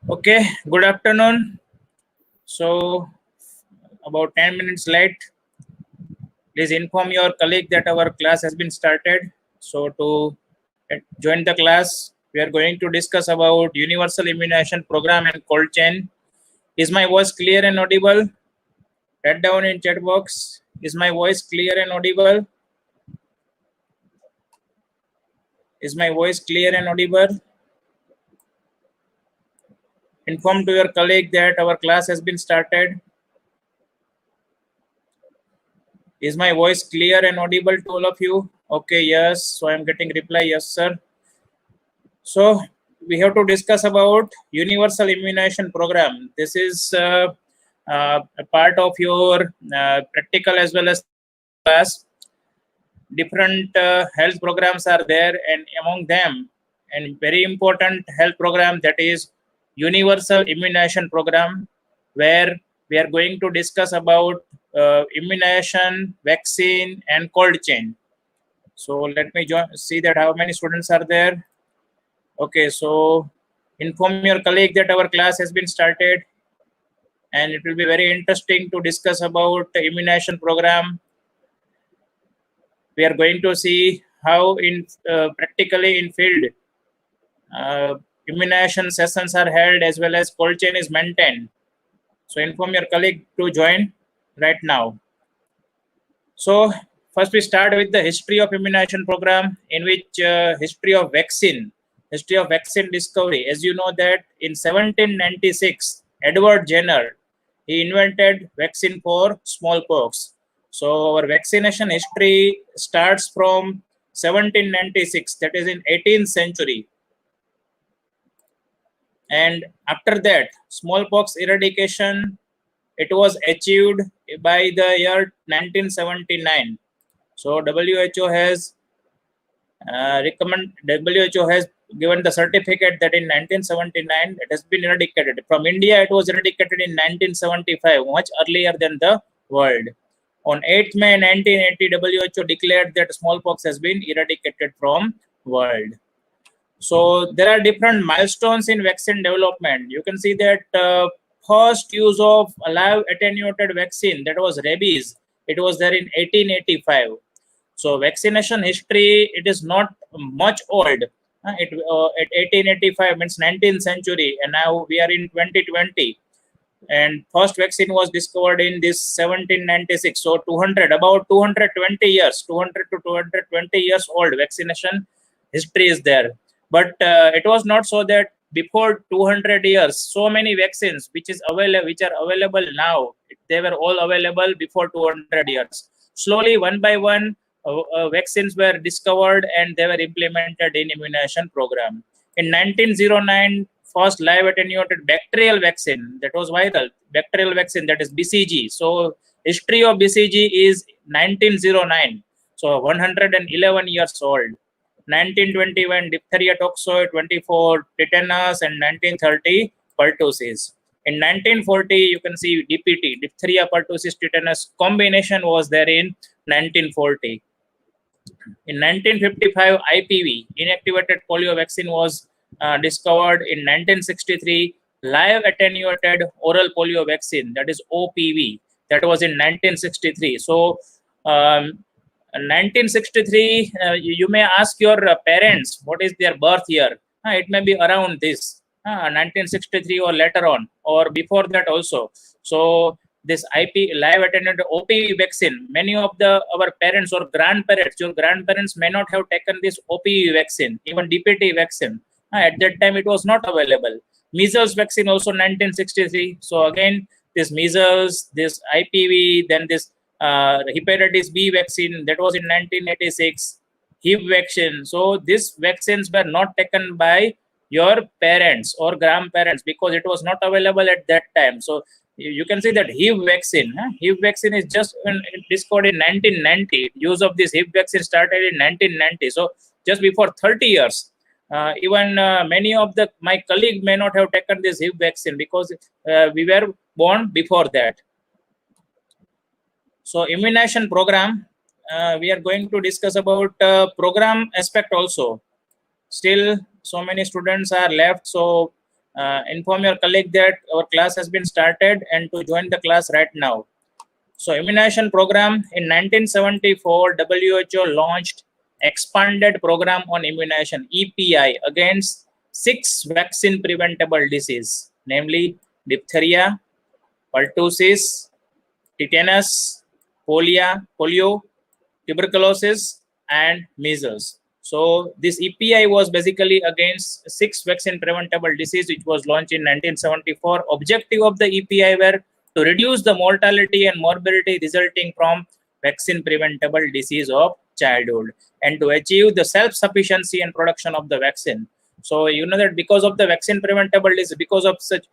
Okay, good afternoon. So, about 10 minutes late. Please inform your colleague that our class has been started. So, to join the class, we are going to discuss about universal immunization program and cold chain. Is my voice clear and audible? Write down in chat box. Is my voice clear and audible? Is my voice clear and audible? Inform to your colleague that our class has been started. Is my voice clear and audible to all of you? Okay, yes. So I'm getting reply, yes, sir. So we have to discuss about universal immunization program. This is a part of your practical as well as class. Different health programs are there, and among them, and very important health program, that is universal immunization program, where we are going to discuss about immunization, vaccine, and cold chain. So let me see that how many students are there. Okay, so inform your colleague that our class has been started, and it will be very interesting to discuss about the immunization program. We are going to see how in practically in field immunization sessions are held as well as cold chain is maintained. So inform your colleague to join right now. So first we start with the history of immunization program, in which history of vaccine discovery. As you know that in 1796, Edward Jenner, he invented vaccine for smallpox. So our vaccination history starts from 1796, that is in 18th century. And after that, smallpox eradication, it was achieved by the year 1979. So WHO has WHO has given the certificate that in 1979 it has been eradicated. From India, it was eradicated in 1975, much earlier than the world. On 8th May 1980, WHO declared that smallpox has been eradicated from world. So there are different milestones in vaccine development. You can see that first use of a live attenuated vaccine, that was rabies, it was there in 1885. So vaccination history, it is not much old. At 1885 means 19th century, and now we are in 2020. And first vaccine was discovered in this 1796. So about 220 years, 200 to 220 years old vaccination history is there. But it was not so that before 200 years, so many vaccines which are available now, they were all available before 200 years. Slowly, one by one, vaccines were discovered and they were implemented in immunization program. In 1909, first live attenuated bacterial vaccine, that was viral bacterial vaccine, that is BCG. So history of BCG is 1909. So 111 years old. 1921 diphtheria toxoid, 24 tetanus, and 1930 pertussis. In 1940, you can see DPT, diphtheria pertussis tetanus combination was there in 1940. In 1955, IPV, inactivated polio vaccine, was discovered. In 1963, live attenuated oral polio vaccine, that is OPV, That was in 1963. So 1963, you may ask your parents what is their birth year. It may be around this 1963 or later on or before that also. So this IP, live attendant OPV vaccine, many of our parents or grandparents, your grandparents may not have taken this OPV vaccine, even DPT vaccine. At that time it was not available. Measles vaccine also 1963. So again, this measles, this IPV, then this hepatitis B vaccine, that was in 1986. HIV vaccine. So these vaccines were not taken by your parents or grandparents because it was not available at that time. So you can see that HIV vaccine. HIV vaccine is just discovered in 1990. Use of this HIV vaccine started in 1990. So just before 30 years. Even many of my colleagues may not have taken this HIV vaccine because we were born before that. So immunization program, we are going to discuss about program aspect also. Still, so many students are left. So inform your colleague that our class has been started and to join the class right now. So immunization program in 1974, WHO launched expanded program on immunization EPI against 6 vaccine preventable disease, namely diphtheria, pertussis, tetanus, polio, tuberculosis, and measles. So this EPI was basically against 6 vaccine preventable disease, which was launched in 1974. Objective of the EPI were to reduce the mortality and morbidity resulting from vaccine preventable disease of childhood and to achieve the self-sufficiency and production of the vaccine. So you know that because of the vaccine preventable disease, because of such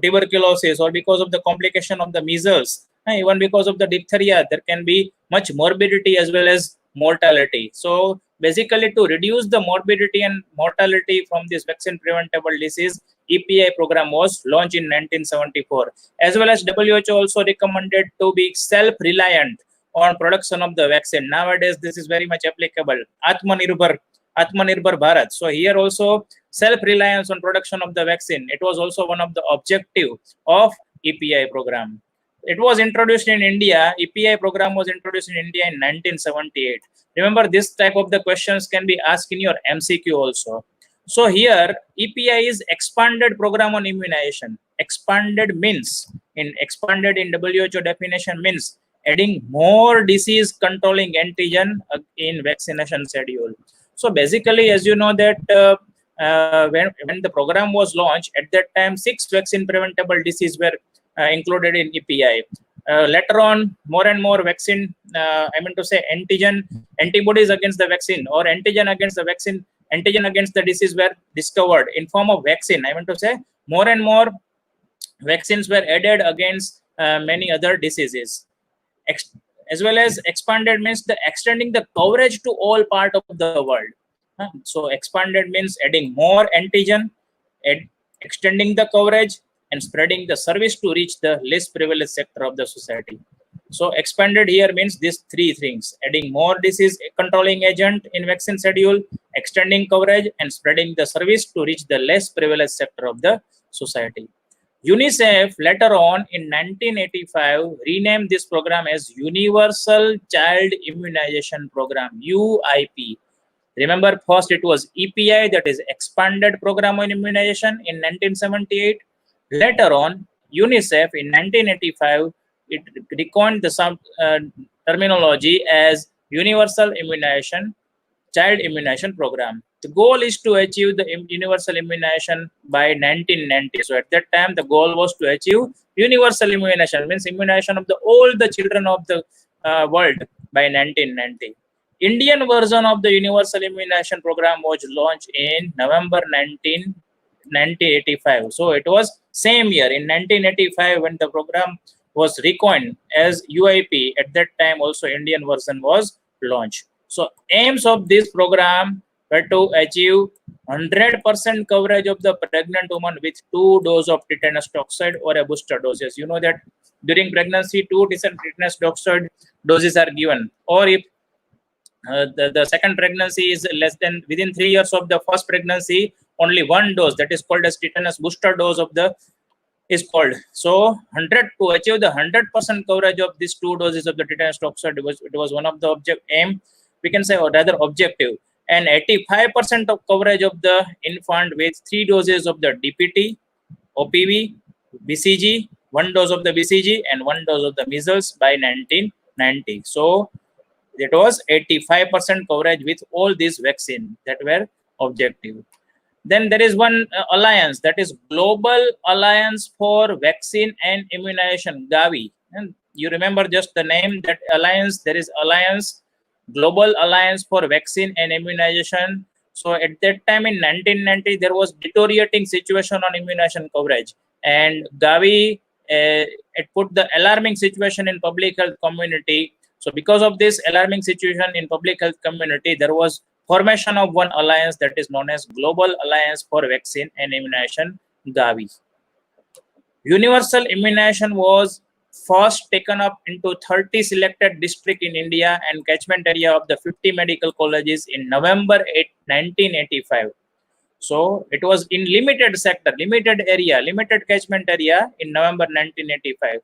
tuberculosis or because of the complication of the measles, even because of the diphtheria, there can be much morbidity as well as mortality. So basically to reduce the morbidity and mortality from this vaccine preventable disease, EPI program was launched in 1974. As well as WHO also recommended to be self-reliant on production of the vaccine. Nowadays, this is very much applicable. Atmanirbhar Bharat. So here also self-reliance on production of the vaccine. It was also one of the objectives of EPI program. It was introduced in India. EPI program was introduced in India in 1978. Remember, this type of the questions can be asked in your MCQ also. So here, EPI is expanded program on immunization. Expanded means, expanded in WHO definition means adding more disease controlling antigen in vaccination schedule. So basically, as you know that when the program was launched, at that time, 6 vaccine preventable diseases were included in EPI. Later on, more and more vaccine, antibodies against the vaccine or antigen against the vaccine, antigen against the disease were discovered in form of vaccine. More and more vaccines were added against many other diseases. As well as expanded means the extending the coverage to all part of the world. So expanded means adding more antigen, extending the coverage, and spreading the service to reach the less privileged sector of the society. So expanded here means these 3 things: adding more disease controlling agent in vaccine schedule, extending coverage, and spreading the service to reach the less privileged sector of the society. UNICEF later on in 1985 renamed this program as Universal Child Immunization Program, UIP. Remember, first it was EPI, that is Expanded Program on Immunization in 1978. Later on, UNICEF in 1985, it recoined the terminology as Universal Child Immunization Program. The goal is to achieve the universal immunization by 1990. So at that time, the goal was to achieve universal immunization, means immunization of all the children of the world by 1990. Indian version of the universal immunization program was launched in November 1985. So it was same year in 1985 when the program was recoined as UIP. At that time also Indian version was launched. So aims of this program were to achieve 100% coverage of the pregnant woman with 2 doses of tetanus toxoid or a booster doses. You know that during pregnancy 2 tetanus toxoid doses are given, or if the second pregnancy is less than within 3 years of the first pregnancy, only 1 dose, that is called as tetanus booster dose of the is called. So 100 to achieve the 100% coverage of these 2 doses of the tetanus toxoid it was one of the aim, we can say, or rather objective. And 85% of coverage of the infant with 3 doses of the DPT, OPV, BCG, 1 dose of the BCG, and 1 dose of the measles by 1990. So it was 85% coverage with all these vaccine that were objective. Then there is one alliance, that is Global Alliance for Vaccine and Immunization, Gavi. And you remember just the name, that alliance. There is Alliance, Global Alliance for Vaccine and Immunization. So at that time in 1990, there was deteriorating situation on immunization coverage, and Gavi it put the alarming situation in public health community. So because of this alarming situation in public health community, there was formation of one alliance that is known as Global Alliance for Vaccine and Immunization, Gavi. Universal immunization was first taken up into 30 selected districts in India and catchment area of the 50 medical colleges in November 1985. So it was in limited sector, limited area, limited catchment area in November 1985.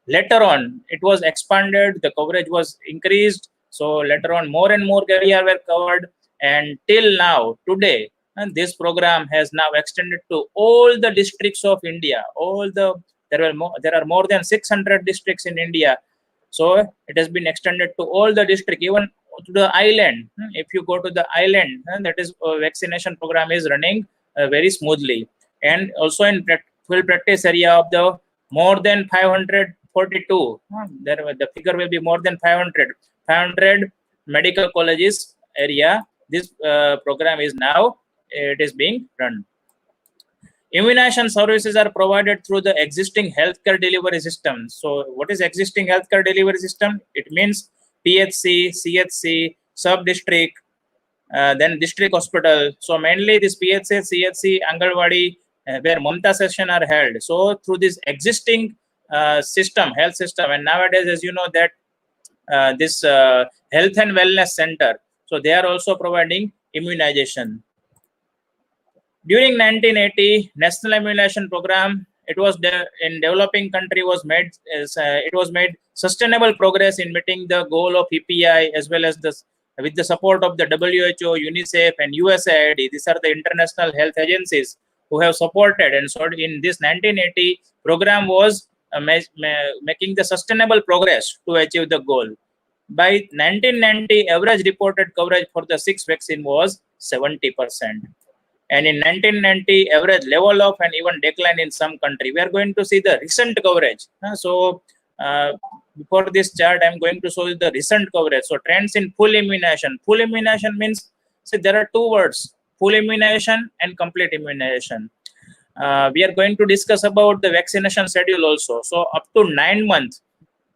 Later on, it was expanded, the coverage was increased. So later on, more and more area were covered. And till now, today, and this program has now extended to all the districts of India. There are more than 600 districts in India. So it has been extended to all the districts, even to the island. If you go to the island, that is vaccination program is running very smoothly. And also in full practice area of the more than 542, the figure will be more than 500 medical colleges area. This program is now, it is being run. Immunization services are provided through the existing healthcare delivery system. So what is existing healthcare delivery system? It means PHC, CHC, sub-district, then district hospital. So mainly this PHC, CHC, Angalwadi, where Mamta session are held. So through this existing system, health system, and nowadays, as you know, that this health and wellness center, so they are also providing immunization. During 1980, National Immunization Program, it was in developing country was made, it was made sustainable progress in meeting the goal of EPI, as well as this with the support of the WHO, UNICEF, and USAID. These are the international health agencies who have supported. And so in this 1980 program was making the sustainable progress to achieve the goal. By 1990, average reported coverage for the 6 vaccine was 70%. And in 1990, average level of and even decline in some country. We are going to see the recent coverage. So before this chart, I'm going to show you the recent coverage. So trends in full immunization. Full immunization means, see, there are 2 words, full immunization and complete immunization. We are going to discuss about the vaccination schedule also. So up to 9 months,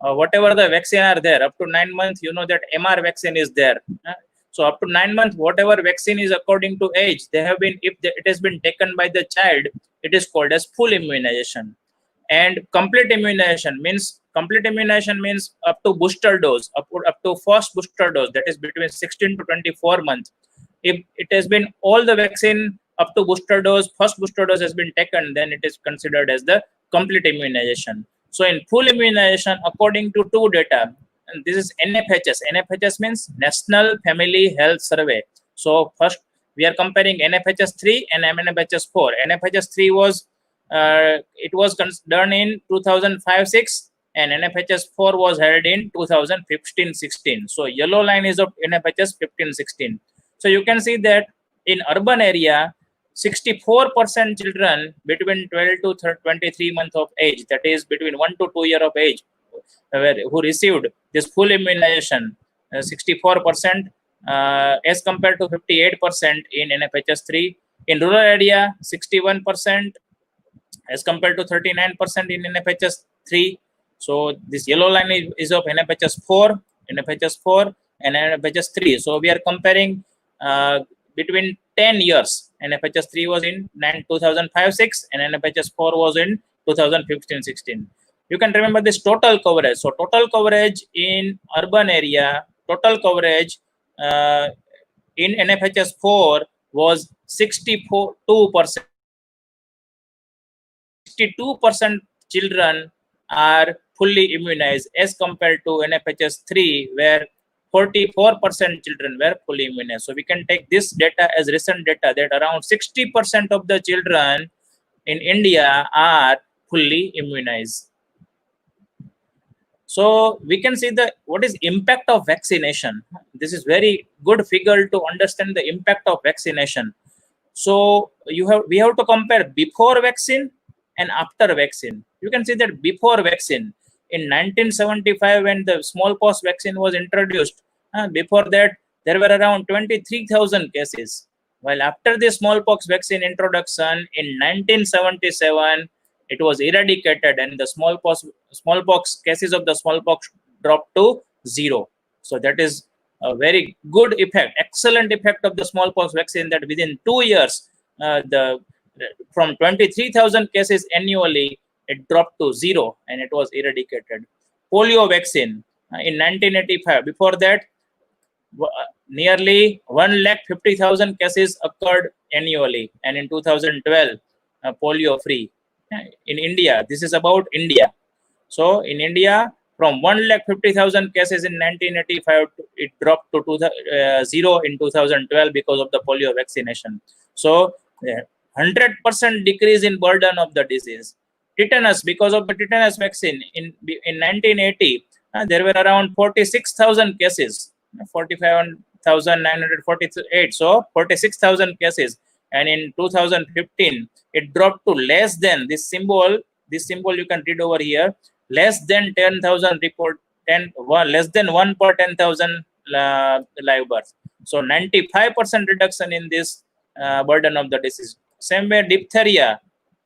whatever the vaccine are there, up to 9 months, you know that MR vaccine is there. So up to 9 months, whatever vaccine is according to age, they have been, if it has been taken by the child, it is called as full immunization. And complete immunization means up to booster dose, up to first booster dose, that is between 16 to 24 months. If it has been all the vaccine up to booster dose, first booster dose has been taken, then it is considered as the complete immunization. So in full immunization, according to 2 data, and this is NFHS. NFHS means National Family Health Survey. So first we are comparing NFHS 3 and NFHS 4. NFHS 3 was it was done in 2005-6, and NFHS 4 was held in 2015-16. So yellow line is of NFHS 15-16. So you can see that in urban area, 64% children between 12 to 23 months of age, that is between 1 to 2 years of age, who received this full immunization, 64% as compared to 58% in NFHS 3. In rural area, 61% as compared to 39% in NFHS 3. So this yellow line is of NFHS 4 and NFHS 3. So we are comparing between 10 years. NFHS 3 was in 2005-6 and NFHS 4 was in 2015-16. You can remember this total coverage. So total coverage in urban area, total coverage in NFHS 4 was 62%. 62% children are fully immunized as compared to NFHS 3, where 44% children were fully immunized. So we can take this data as recent data that around 60% of the children in India are fully immunized. So we can see what is impact of vaccination. This is very good figure to understand the impact of vaccination. So we have to compare before vaccine and after vaccine. You can see that before vaccine in 1975, when the smallpox vaccine was introduced, before that there were around 23,000 cases, while after the smallpox vaccine introduction in 1977, it was eradicated and the smallpox cases of the smallpox dropped to 0. So that is a very good effect, excellent effect of the smallpox vaccine, that within 2 years, from 23,000 cases annually, it dropped to 0 and it was eradicated. Polio vaccine in 1985, before that, nearly 150,000 cases occurred annually, and in 2012, polio free. In India, this is about India. So in India, from 150,000 cases in 1985, it dropped to 0 in 2012 because of the polio vaccination. So 100% decrease in burden of the disease. Tetanus, because of the tetanus vaccine in 1980, there were around 46,000 cases, 45,948. So 46,000 cases, and in 2015, it dropped to less than this symbol. This symbol you can read over here. Less than 10,000 report, less than 1 per 10,000 live births. So 95% reduction in this burden of the disease. Same way, diphtheria,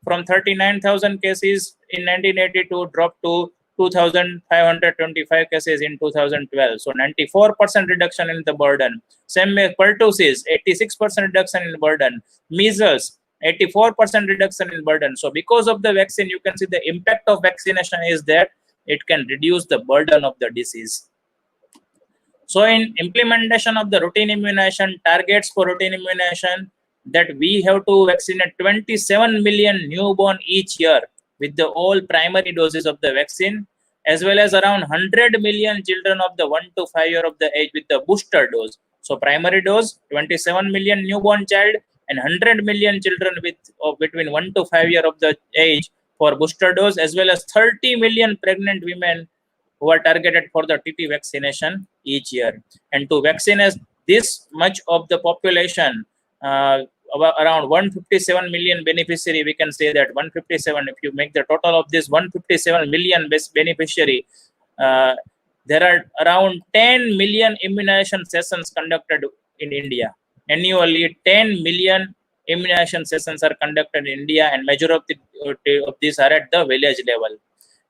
from 39,000 cases in 1982 dropped to 2,525 cases in 2012. So 94% reduction in the burden. Same way, pertussis, 86% reduction in burden. Measles, 84% reduction in burden. So because of the vaccine, you can see the impact of vaccination is that it can reduce the burden of the disease. So in implementation of the routine immunization, targets for routine immunization, that we have to vaccinate 27 million newborn each year with the all primary doses of the vaccine, as well as around 100 million children of the 1 to 5 year of the age with the booster dose. So primary dose, 27 million newborn child, and 100 million children with between 1 to 5 year of the age for booster dose, as well as 30 million pregnant women who are targeted for the TT vaccination each year. And to vaccinate this much of the population, around 157 million beneficiary, we can say that 157, if you make the total of this 157 million beneficiary, there are around 10 million immunization sessions conducted in India. Annually, 10 million immunization sessions are conducted in India, and majority of these are at the village level.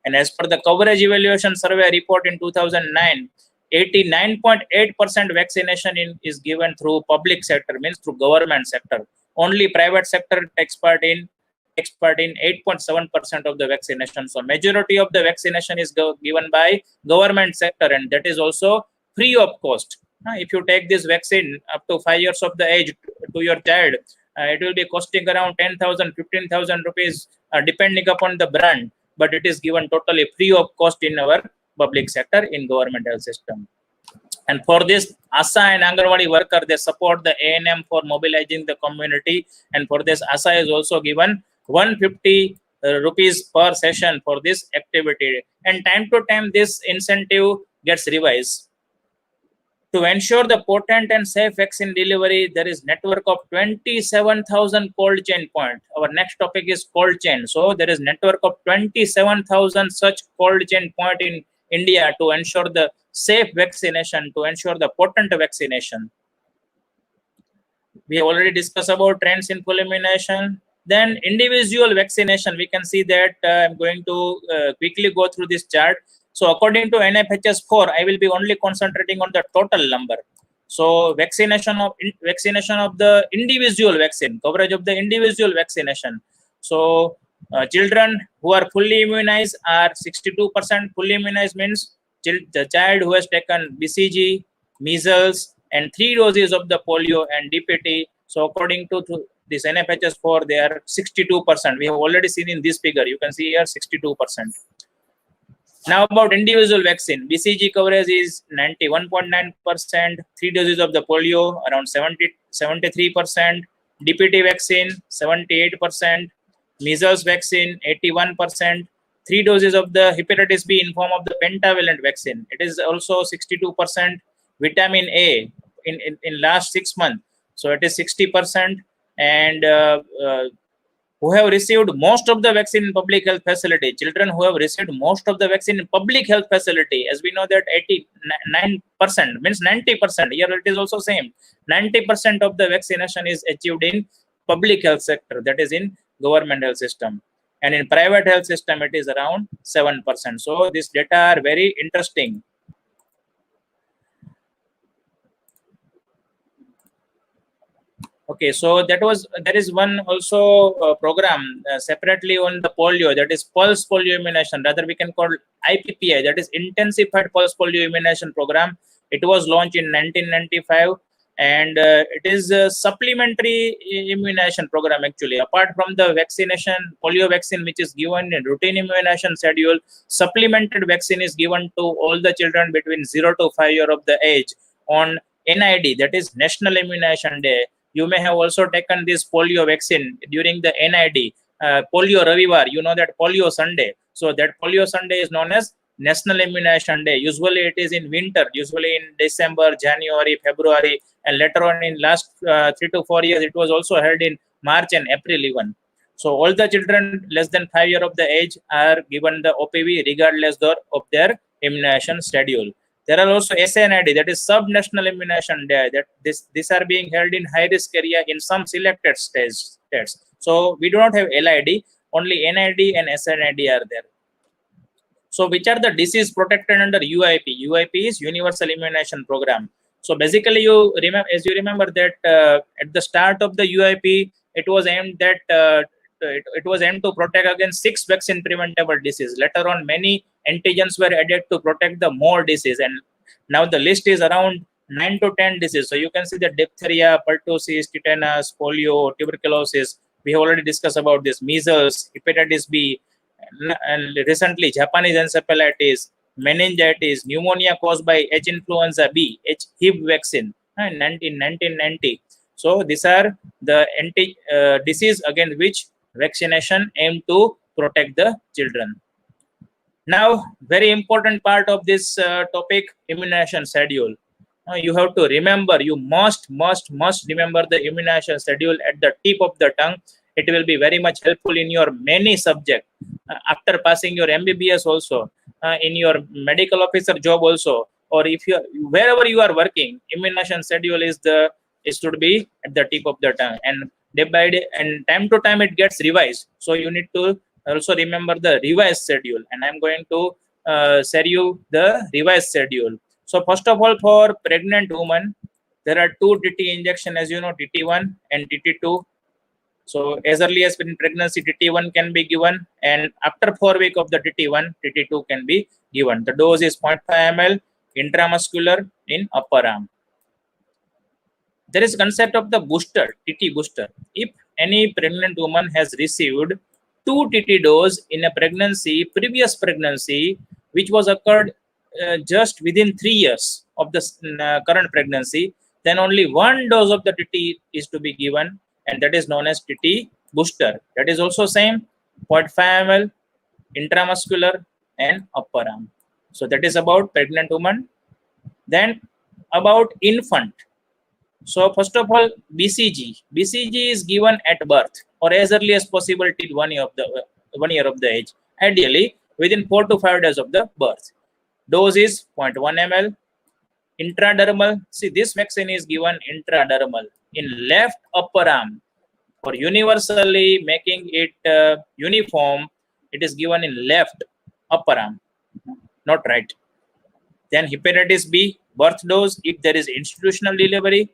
And as per the coverage evaluation survey report in 2009, 89.8% vaccination is given through public sector, means through government sector. Only private sector takes part in 8.7% of the vaccination. So majority of the vaccination is given by government sector, and that is also free of cost. If you take this vaccine up to 5 years of the age to your child, it will be costing around 10,000, 15,000 rupees, depending upon the brand, but it is given totally free of cost in our public sector in government health system. And for this, ASA and Anganwadi worker, they support the ANM for mobilizing the community. And for this, ASA is also given 150 rupees per session for this activity. And time to time, this incentive gets revised. To ensure the potent and safe vaccine delivery, there is network of 27,000 cold chain points. Our next topic is cold chain. So there is network of 27,000 such cold chain point in India to ensure the safe vaccination, to ensure the potent vaccination. We have already discussed about trends in full immunization. Then individual vaccination, we can see that I'm going to quickly go through this chart. So according to NFHS 4, I will be only concentrating on the total number. So vaccination of the individual vaccine, coverage of the individual vaccination. So children who are fully immunized are 62%. Fully immunized means the child who has taken BCG, measles, and 3 doses of the polio and DPT. So according to this NFHS4, they are 62%. We have already seen in this figure. You can see here 62%. Now about individual vaccine, BCG coverage is 91.9%, 3 doses of the polio around 73%, DPT vaccine 78%, measles vaccine 81%, 3 doses of the hepatitis B in form of the pentavalent vaccine. It is also 62%, vitamin A in last 6 months. So it is 60%, and who have received most of the vaccine in public health facility, children who have received most of the vaccine in public health facility, as we know that 89% means 90%, here it is also same, 90% of the vaccination is achieved in public health sector, that is in government health system, and in private health system it is around 7%. So this data are very interesting. Okay, so there is one also program separately on the polio, that is pulse polio immunization. Rather, we can call IPPI, that is intensified pulse polio immunization program. It was launched in 1995, and it is a supplementary immunization program actually. Apart from the vaccination, polio vaccine which is given in routine immunization schedule, supplemented vaccine is given to all the children between 0 to 5 years of the age on NID, that is National Immunization Day. You may have also taken this polio vaccine during the NID, polio Ravivar, you know that polio Sunday. So that polio Sunday is known as National Immunization Day. Usually it is in winter, usually in December, January, February, and later on in last 3 to 4 years, it was also held in March and April even. So all the children less than 5 years of the age are given the OPV regardless of their immunization schedule. There are also SNID, that is Sub-National Immunization Day, that these are being held in high-risk area in some selected states. So we do not have LID, only NID and SNID are there. So which are the disease protected under UIP? UIP is Universal Immunization Program. So basically, you remember that at the start of the UIP, it was aimed to protect against 6 vaccine preventable diseases. Later on, many antigens were added to protect the more disease, and now the list is around 9 to 10 diseases. So you can see the diphtheria, pertussis, tetanus, polio, tuberculosis. We have already discussed about this. Measles, hepatitis B, and recently Japanese encephalitis, meningitis, pneumonia caused by H influenza B, HIV vaccine in 1990. So these are the disease against which vaccination aim to protect the children. Now, very important part of this topic, immunization schedule. You have to remember, you must remember the immunization schedule at the tip of the tongue. It will be very much helpful in your many subjects. After passing your MBBS also, in your medical officer job also, or if you wherever you are working, immunization schedule it should be at the tip of the tongue, and day by day and time to time it gets revised. So you need to also remember the revised schedule, and I'm going to share you the revised schedule. So first of all, for pregnant women, there are 2 TT injection, as you know, TT1 and TT2. So as early as in pregnancy, TT1 can be given, and after 4 weeks of the TT1, TT2 can be given. The dose is 0.5 ml intramuscular in upper arm. There is concept of the booster, TT booster. If any pregnant woman has received 2 TT dose in a previous pregnancy, which was occurred just within 3 years of the current pregnancy, then only 1 dose of the TT is to be given, and that is known as TT booster. That is also same, 0.5 ml intramuscular and upper arm. So that is about pregnant woman. Then about infant. So first of all, BCG. BCG is given at birth or as early as possible till 1 year of the age. Ideally, within 4 to 5 days of the birth. Dose is 0.1 ml. Intradermal. See, this vaccine is given intradermal in left upper arm. For universally making it uniform, it is given in left upper arm, not right. Then hepatitis B, birth dose. If there is institutional delivery,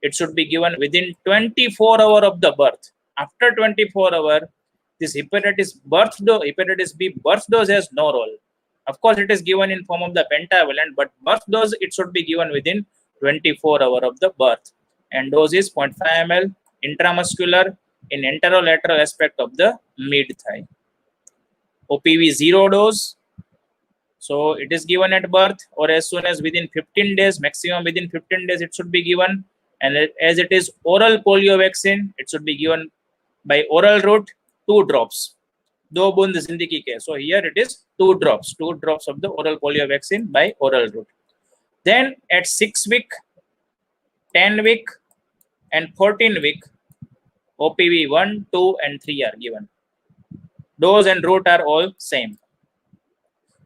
it should be given within 24 hours of the birth. After 24 hours, this hepatitis B birth dose has no role. Of course, it is given in form of the pentavalent, but birth dose, it should be given within 24 hours of the birth. And dose is 0.5 ml intramuscular in enterolateral aspect of the mid-thigh. OPV 0 dose. So it is given at birth or as soon as within 15 days, maximum within 15 days it should be given. And as it is oral polio vaccine, it should be given by oral route, 2 drops. Do bund zindagi ke. So here it is 2 drops of the oral polio vaccine by oral route. Then at 6 week, 10 week and 14 week, OPV 1, 2 and 3 are given. Dose and route are all same.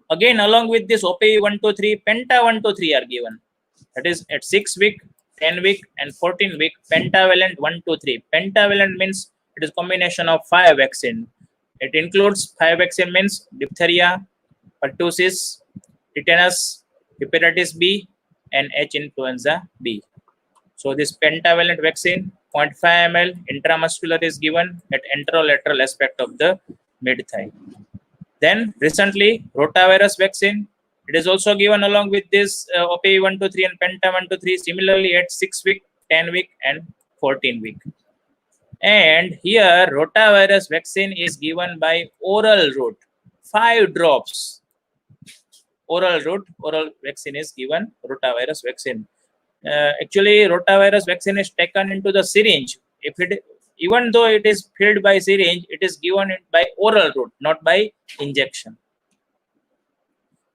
Again, along with this OPV 1, 2, 3, Penta 1, 2, 3 are given. That is at 6 week, 10 week and 14 week, pentavalent 1, 2, 3. Pentavalent means it is combination of 5 vaccine. It includes 5 vaccine means diphtheria, pertussis, tetanus, hepatitis B and H influenza B. So this pentavalent vaccine 0.5 ml intramuscular is given at enterolateral aspect of the mid-thigh. Then recently rotavirus vaccine, it is also given along with this OPV 1, 2, 3 and Penta 1, 2, 3 similarly at 6 week, 10 week and 14 week. And here rotavirus vaccine is given by oral route, 5 drops. Oral route, oral vaccine is given, rotavirus vaccine. Actually, rotavirus vaccine is taken into the syringe. If it, even though it is filled by syringe, it is given by oral route, not by injection.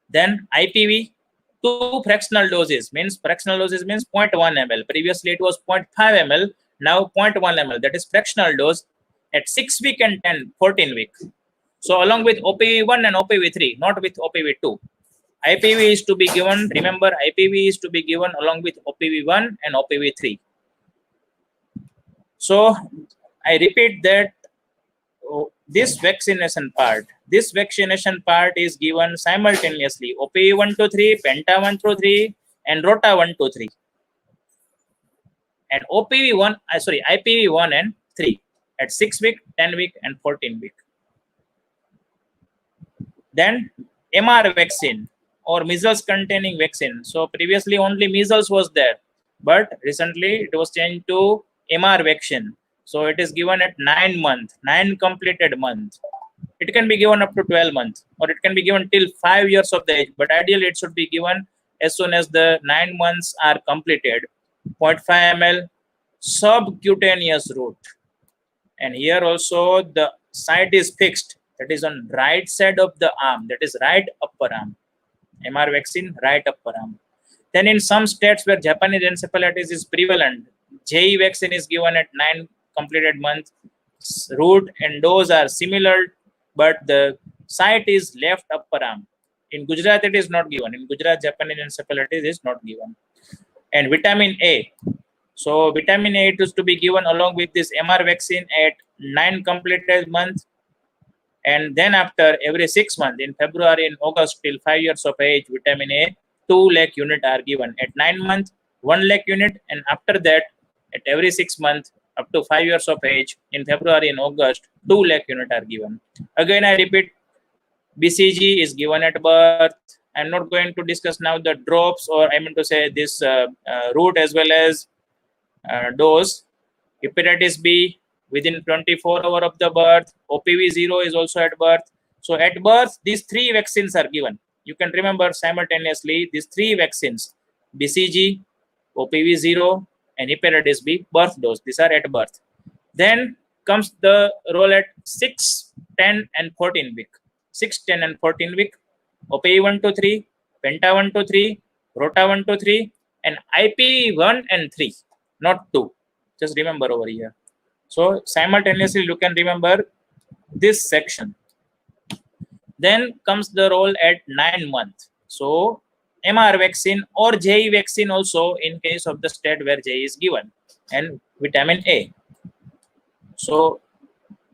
Then IPV, 2 fractional doses means 0.1 ml. Previously it was 0.5 ml, now 0.1 ml. That is fractional dose at 6 week and 14 week. So along with OPV 1 and OPV 3, not with OPV 2. IPV is to be given, remember IPV is to be given along with OPV 1 and OPV 3. So I repeat that this vaccination part is given simultaneously OPV 1 to 3, Penta 1 to 3 and Rota 1 to 3. And IPV 1 and 3 at 6 week, 10 week and 14 week. Then MR vaccine or measles containing vaccine. So previously only measles was there, but recently it was changed to MR vaccine. So it is given at 9 months, 9 completed months. It can be given up to 12 months or it can be given till 5 years of the age, but ideally it should be given as soon as the 9 months are completed. 0.5 ml subcutaneous route. And here also the site is fixed, that is on right side of the arm, that is right upper arm. MR vaccine, right upper arm. Then in some states where Japanese encephalitis is prevalent, JE vaccine is given at 9 completed months. Route and dose are similar, but the site is left upper arm. In Gujarat, it is not given. In Gujarat, Japanese encephalitis is not given. And vitamin A. So vitamin A is to be given along with this MR vaccine at 9 completed months. And then after every 6 months, in February and August till 5 years of age, vitamin A 2 lakh unit are given. At 9 months, 1 lakh unit, and after that, at every 6 months up to 5 years of age, in February and August, 2 lakh unit are given. Again, I repeat, BCG is given at birth. I'm not going to discuss now the drops, or I mean to say this route as well as dose. Hepatitis B within 24 hours of the birth. OPV 0 is also at birth. So at birth, these 3 vaccines are given. You can remember simultaneously these 3 vaccines: BCG, OPV 0, and hepatitis B birth dose. These are at birth. Then comes the role at 6, 10, and 14 week. 6, 10, and 14 week. OPV 1 to 3, Penta 1 to 3, Rota 1 to 3, and IPV 1 and 3, not 2. Just remember over here. So simultaneously you can remember this section. Then comes the role at 9 months. So MR vaccine or JE vaccine also in case of the state where JE is given, and vitamin A. So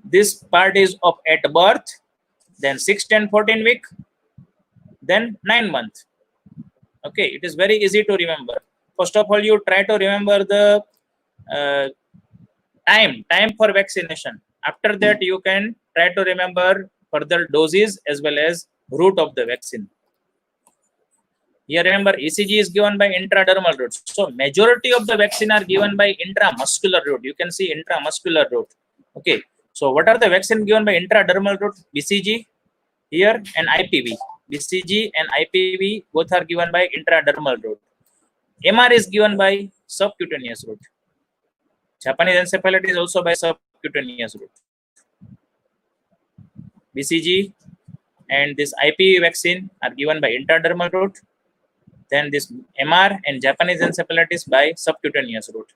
this part is of at birth, then 6, 10, 14 week, then 9 months. Okay, it is very easy to remember. First of all, you try to remember the time for vaccination. After that, you can try to remember further doses as well as route of the vaccine. Here remember ECG is given by intradermal route. So majority of the vaccine are given by intramuscular route. You can see intramuscular route. Okay. So what are the vaccine given by intradermal route? BCG here and IPV. BCG and IPV both are given by intradermal route. MR is given by subcutaneous route. Japanese encephalitis also by subcutaneous route. BCG and this IPV vaccine are given by intradermal route. Then this MR and Japanese encephalitis by subcutaneous route.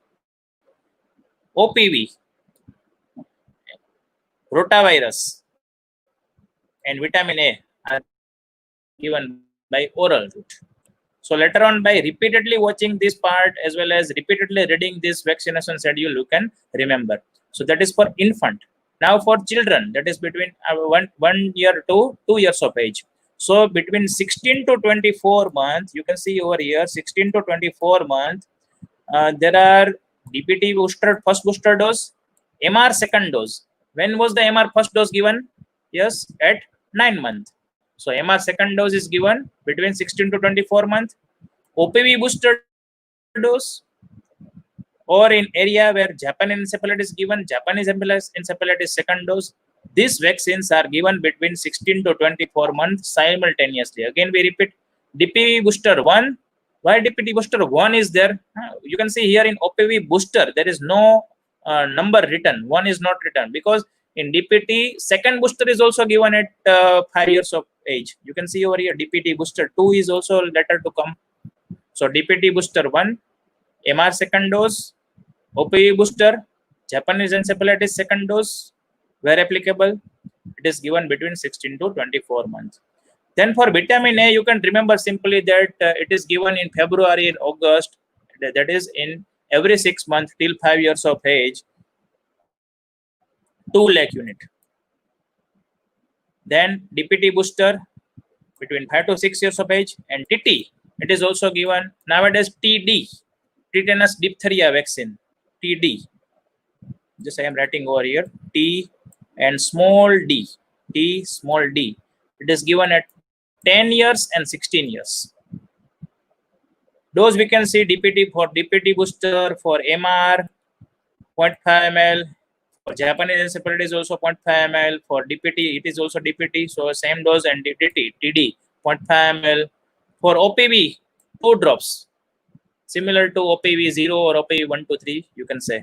OPV, rotavirus, and vitamin A are given by oral route. So later on, by repeatedly watching this part as well as repeatedly reading this vaccination schedule, you can remember. So that is for infant. Now for children, that is between 1 year to 2 years of age. So between 16 to 24 months, you can see over here, 16 to 24 months, there are DPT booster, first booster dose, MR second dose. When was the MR first dose given? Yes, at 9 months. So MR second dose is given between 16 to 24 months. OPV booster dose, or in area where Japanese encephalitis is given, Japanese encephalitis second dose. These vaccines are given between 16 to 24 months simultaneously. Again, we repeat, DPV booster 1. Why DPT booster 1 is there? You can see here in OPV booster, there is no number written. 1 is not written because in DPT, second booster is also given at 5 years of age. You can see over here, DPT booster 2 is also later to come. So DPT booster 1, MR second dose, OPV booster, Japanese encephalitis second dose, where applicable, it is given between 16 to 24 months. Then for vitamin A, you can remember simply that it is given in February and August, that is in every 6 months till 5 years of age, 2 lakh unit. Then DPT booster between 5 to 6 years of age, and TT, it is also given nowadays. TD, tetanus diphtheria vaccine, TD. Just I am writing over here, T and small d, T small d. It is given at 10 years and 16 years. Those we can see DPT for DPT booster, for MR 0.5 ml, for Japanese encephalitis also 0.5 ml, for DPT it is also DPT, so same dose, and DPT TD 0.5 ml. For OPV 2 drops, similar to OPV 0 or OPV 1 to 3, you can say.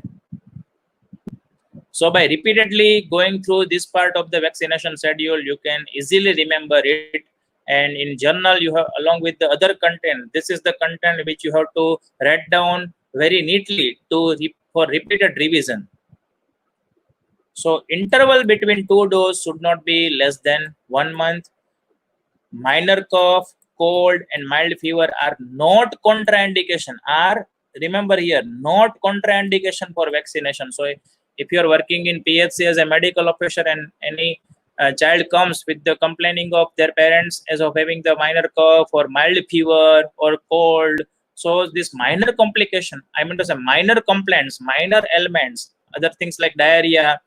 So by repeatedly going through this part of the vaccination schedule, you can easily remember it. And in journal, you have, along with the other content, this is the content which you have to write down very neatly for repeated revision. So interval between 2 doses should not be less than 1 month. Minor cough, cold, and mild fever are not contraindication. Remember here, not contraindication for vaccination. So if you are working in PHC as a medical officer and any child comes with the complaining of their parents as of having the minor cough or mild fever or cold, so this minor complication, I mean to say minor complaints, minor ailments, other things like diarrhea,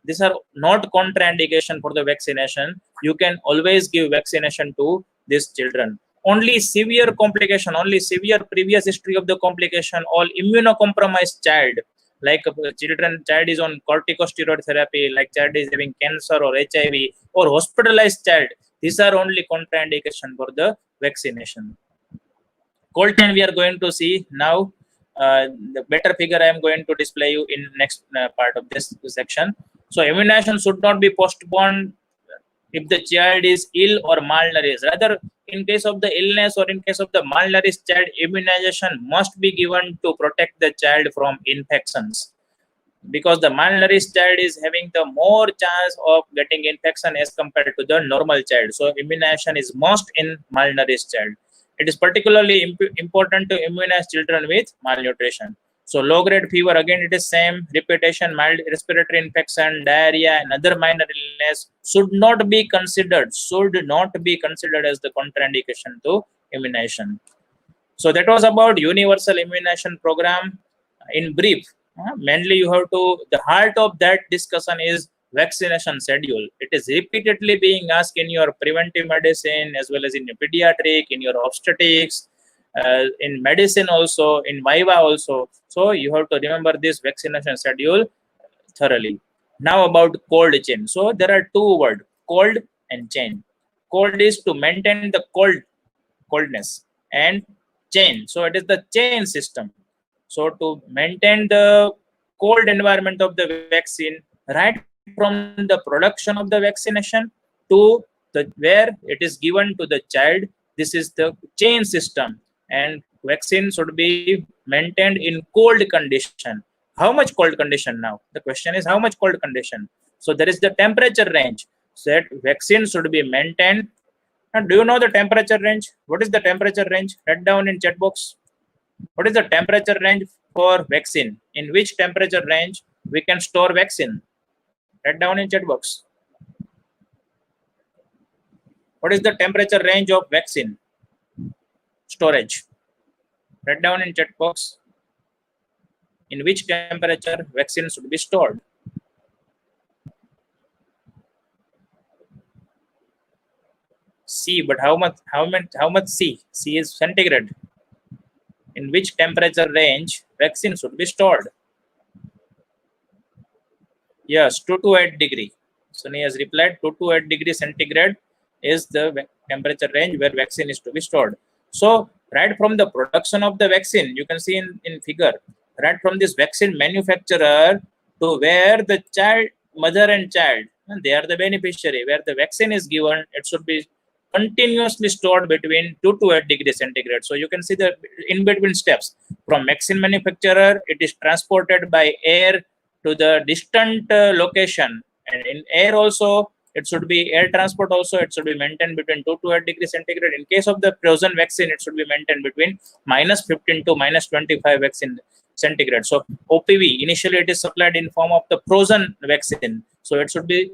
these are not contraindication for the vaccination. You can always give vaccination to these children. Only severe complication, only severe previous history of the complication, all immunocompromised child, like child is on corticosteroid therapy, like child is having cancer or HIV or hospitalized child, these are only contraindication for the vaccination. Cold chain we are going to see now. The better figure I am going to display you in next part of this section. So immunization should not be postponed if the child is ill or malnourished. Rather, in case of the illness or in case of the malnourished child, immunization must be given to protect the child from infections. Because the malnourished child is having the more chance of getting infection as compared to the normal child. So immunization is must in malnourished child. It is particularly important to immunize children with malnutrition. So low-grade fever, again, it is same repetition, mild respiratory infection, diarrhea, and other minor illness should not be considered as the contraindication to immunization. So that was about universal immunization program in brief. Mainly you have to, the heart of that discussion is vaccination schedule. It is repeatedly being asked in your preventive medicine as well as in your pediatric, in your obstetrics, in medicine also, in Viva also. So you have to remember this vaccination schedule thoroughly. Now about cold chain. So there are two words, cold and chain. Cold is to maintain the coldness, and chain. So it is the chain system. So to maintain the cold environment of the vaccine, right from the production of the vaccination to the where it is given to the child, this is the chain system, and vaccine should be maintained in cold condition. How much cold condition now? The question is how much cold condition. So there is the temperature range. So that vaccine should be maintained. And do you know the temperature range? What is the temperature range? Write down in chat box. What is the temperature range for vaccine? In which temperature range we can store vaccine? Write down in chat box. What is the temperature range of vaccine storage? Write down in chat box. In which temperature vaccine should be stored? C, but how much? How much C? C is centigrade. In which temperature range vaccine should be stored? Yes, 2 to 8 degree. Sunny has replied 2 to 8 degree centigrade is the temperature range where vaccine is to be stored. So right from the production of the vaccine, you can see in figure, right from this vaccine manufacturer to where the child, mother and child, and they are the beneficiary, where the vaccine is given, it should be continuously stored between 2 to 8 degrees centigrade. So you can see the in between steps. From vaccine manufacturer, it is transported by air to the distant location, and in air also it should be air transport also, it should be maintained between 2 to 8 degrees centigrade. In case of the frozen vaccine, it should be maintained between -15 to -25 vaccine centigrade. So OPV initially it is supplied in form of the frozen vaccine, so it should be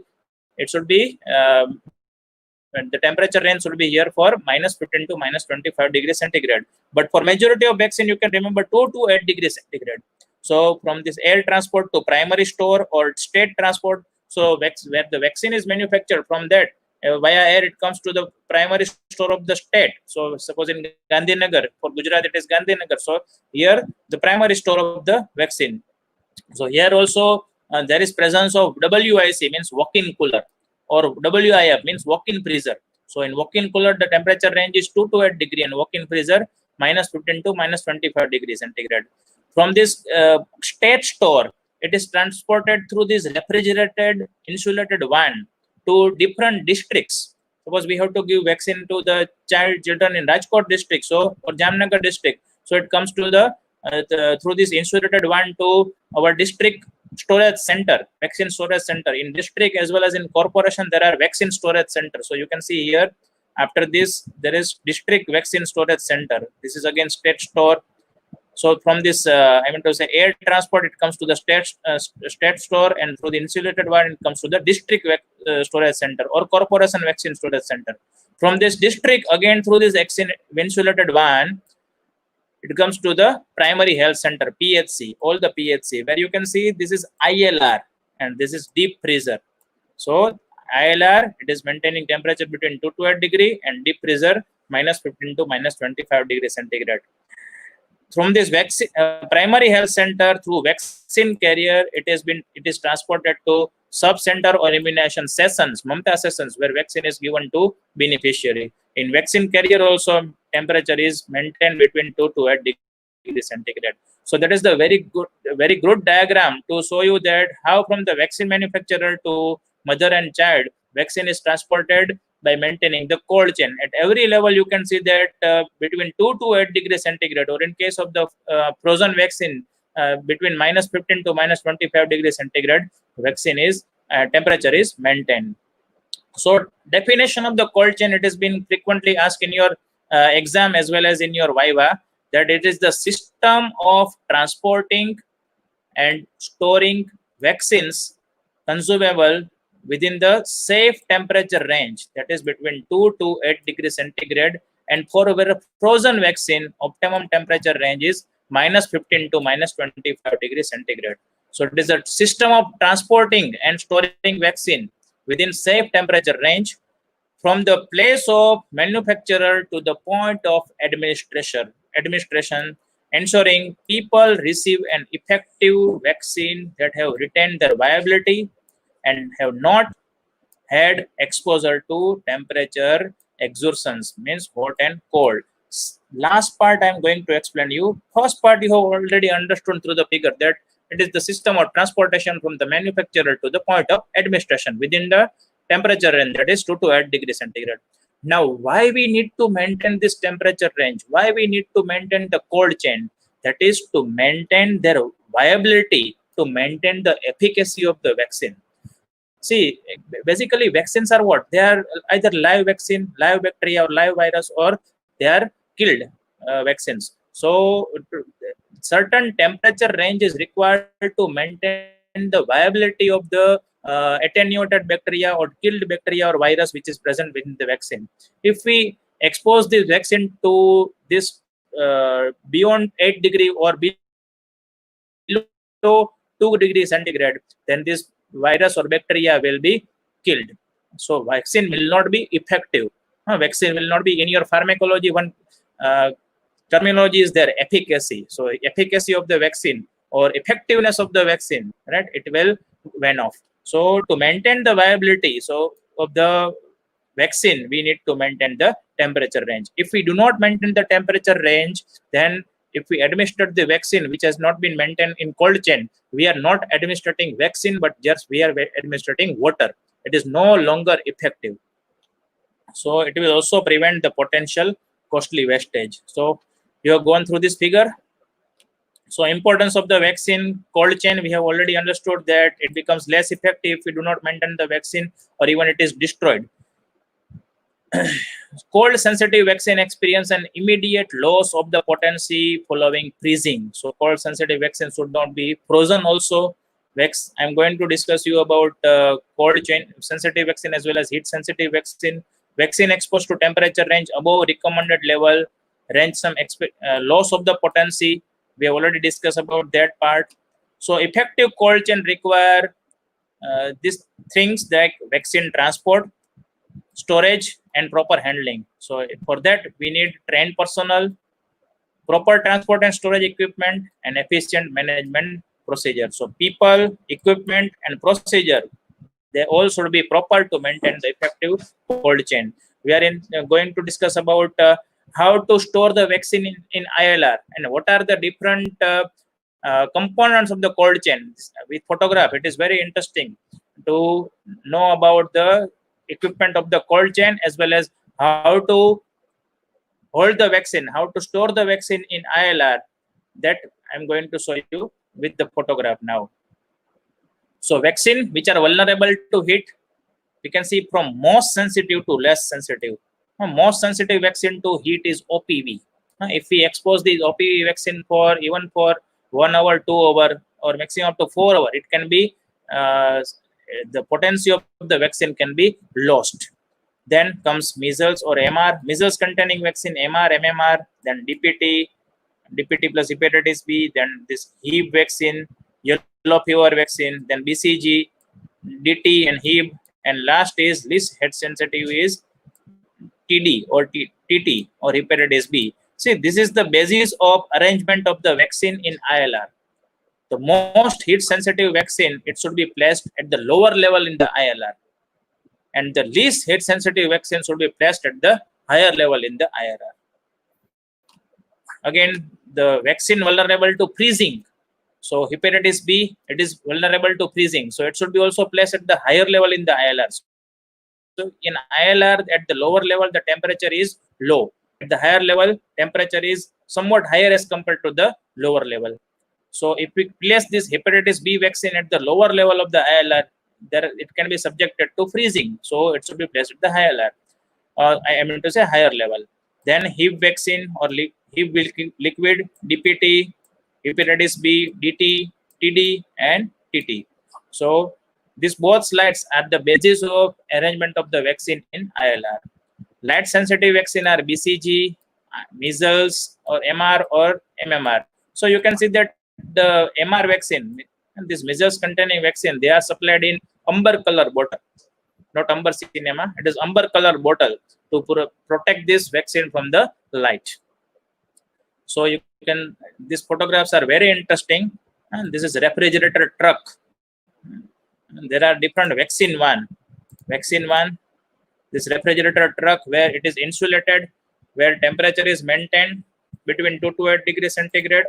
the temperature range should be here for -15 to -25 degrees centigrade. But for majority of vaccine, you can remember 2 to 8 degrees centigrade. So from this air transport to primary store or state transport, so where the vaccine is manufactured, from that via air it comes to the primary store of the state. So suppose in Gandhinagar, for Gujarat it is Gandhinagar. So here the primary store of the vaccine. So here also there is presence of WIC, means walk-in cooler, or WIF means walk-in freezer. So in walk-in cooler, the temperature range is 2 to 8 degree, and walk-in freezer -15 to -25 degrees centigrade. From this state store, it is transported through this refrigerated insulated van to different districts. Suppose we have to give vaccine to the children in Rajkot district, so or Jamnagar district. So it comes to the through this insulated van to our district storage center, vaccine storage center. In district as well as in corporation, there are vaccine storage center. So you can see here, after this there is district vaccine storage center. This is again state store. So from this I mean to say air transport, it comes to the state store, and through the insulated van it comes to the district storage center or corporation vaccine storage center. From this district, again through this insulated van, it comes to the primary health center, PHC, all the PHC, where you can see this is ILR and this is deep freezer. So ILR, it is maintaining temperature between 2 to 8 degree, and deep freezer -15 to -25 degrees centigrade. From this vaccine primary health center through vaccine carrier, it is transported to sub center or immunization sessions, Mamta sessions, where vaccine is given to beneficiary. In vaccine carrier also, temperature is maintained between 2 to 8 degrees centigrade. So that is the very good diagram to show you that how from the vaccine manufacturer to mother and child, vaccine is transported by maintaining the cold chain. At every level, you can see that between 2 to 8 degrees centigrade, or in case of the frozen vaccine, between -15 to -25 degrees centigrade, vaccine is temperature is maintained. So definition of the cold chain, it has been frequently asked in your exam as well as in your Viva, that it is the system of transporting and storing vaccines consumable within the safe temperature range, that is between 2 to 8 degrees centigrade, and for a frozen vaccine, optimum temperature range is -15 to -25 degrees centigrade. So it is a system of transporting and storing vaccine within safe temperature range from the place of manufacturer to the point of administration. administration, ensuring people receive an effective vaccine that have retained their viability and have not had exposure to temperature exertions, means hot and cold. Last part I am going to explain you. First part you have already understood through the figure that it is the system of transportation from the manufacturer to the point of administration within the temperature range, that is 2 to 8 degrees centigrade. Now, why we need to maintain this temperature range? Why we need to maintain the cold chain? That is to maintain their viability, to maintain the efficacy of the vaccine. See, basically vaccines are what? They are either live vaccine, live bacteria or live virus, or they are killed vaccines. So certain temperature range is required to maintain the viability of the attenuated bacteria or killed bacteria or virus which is present within the vaccine. If we expose this vaccine to this beyond 8 degree or below 2 degrees centigrade, then this virus or bacteria will be killed. So vaccine will not be effective. Vaccine will not be in your pharmacology. One terminology is their efficacy. So efficacy of the vaccine or effectiveness of the vaccine, right? It will wane off. So to maintain the viability of the vaccine, we need to maintain the temperature range. If we do not maintain the temperature range, then if we administer the vaccine which has not been maintained in cold chain, we are not administering vaccine, but just we are administering water. It is no longer effective. So it will also prevent the potential costly wastage. So you have gone through this figure. So importance of the vaccine cold chain, we have already understood that it becomes less effective if we do not maintain the vaccine or even it is destroyed. Cold sensitive vaccine experience an immediate loss of the potency following freezing. So cold sensitive vaccine should not be frozen also. I'm going to discuss you about cold chain sensitive vaccine as well as heat sensitive vaccine. Vaccine exposed to temperature range above recommended level, range some loss of the potency. We have already discussed about that part. So effective cold chain require these things like vaccine transport, storage and proper handling. So for that we need trained personnel, proper transport and storage equipment, and efficient management procedure. So people, equipment and procedure, they all should be proper to maintain the effective cold chain. We are going to discuss about how to store the vaccine in ILR and what are the different components of the cold chain. With photograph, it is very interesting to know about the equipment of the cold chain as well as how to hold the vaccine, how to store the vaccine in ILR. That I'm going to show you with the photograph now. So vaccine which are vulnerable to heat, we can see from most sensitive to less sensitive. Most sensitive vaccine to heat is OPV. If we expose the OPV vaccine for even for 1 hour, 2 hour, or maximum up to 4 hours, it can be the potency of the vaccine can be lost. Then comes measles or MR, measles containing vaccine, MR, MMR, then DPT, DPT plus hepatitis B, then this HIV vaccine, yellow fever vaccine, then BCG, DT and HIV, and last is least head sensitive is TD or TT or hepatitis B. See, this is the basis of arrangement of the vaccine in ILR. The most heat sensitive vaccine, it should be placed at the lower level in the ILR. And the least heat sensitive vaccine should be placed at the higher level in the ILR. Again, the vaccine vulnerable to freezing. So hepatitis B, it is vulnerable to freezing. So it should be also placed at the higher level in the ILR. So in ILR, at the lower level, the temperature is low. At the higher level, temperature is somewhat higher as compared to the lower level. So if we place this hepatitis B vaccine at the lower level of the ILR, there it can be subjected to freezing. So it should be placed at the higher ILR. I mean to say higher level. Then HIV vaccine or HIV liquid, DPT, hepatitis B, DT, TD, and TT. So these both slides are the basis of arrangement of the vaccine in ILR. Light sensitive vaccine are BCG, measles, or MR or MMR. So you can see that the MR vaccine and this measles containing vaccine, they are supplied in umber color bottle, not umber cinema. It is umber color bottle to protect this vaccine from the light. So you can, these photographs are very interesting. And this is refrigerator truck. And there are different vaccine one, this refrigerator truck where it is insulated, where temperature is maintained between 2 to 8 degrees centigrade.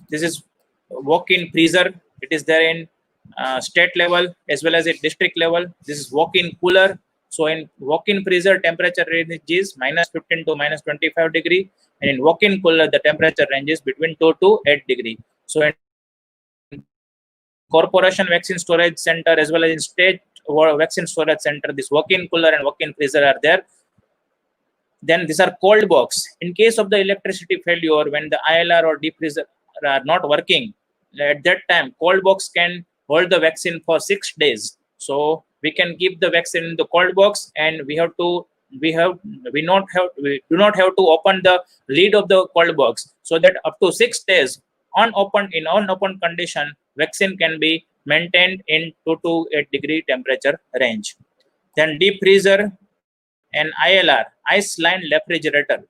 This is walk-in freezer. It is there in state level as well as at district level. This is walk-in cooler. So in walk-in freezer, temperature range is -15 to -25 degree, and in walk-in cooler, the temperature range is between 2 to 8 degree. So in corporation vaccine storage center as well as in state vaccine storage center, this walk-in cooler and walk-in freezer are there. Then these are cold box. In case of the electricity failure, when the ILR or deep freezer are not working, at that time cold box can hold the vaccine for 6 days. So we can keep the vaccine in the cold box, and we do not have to open the lid of the cold box, so that up to 6 days unopened condition, vaccine can be maintained in 2 to 8 degree temperature range. Then deep freezer and ILR, ice line refrigerator.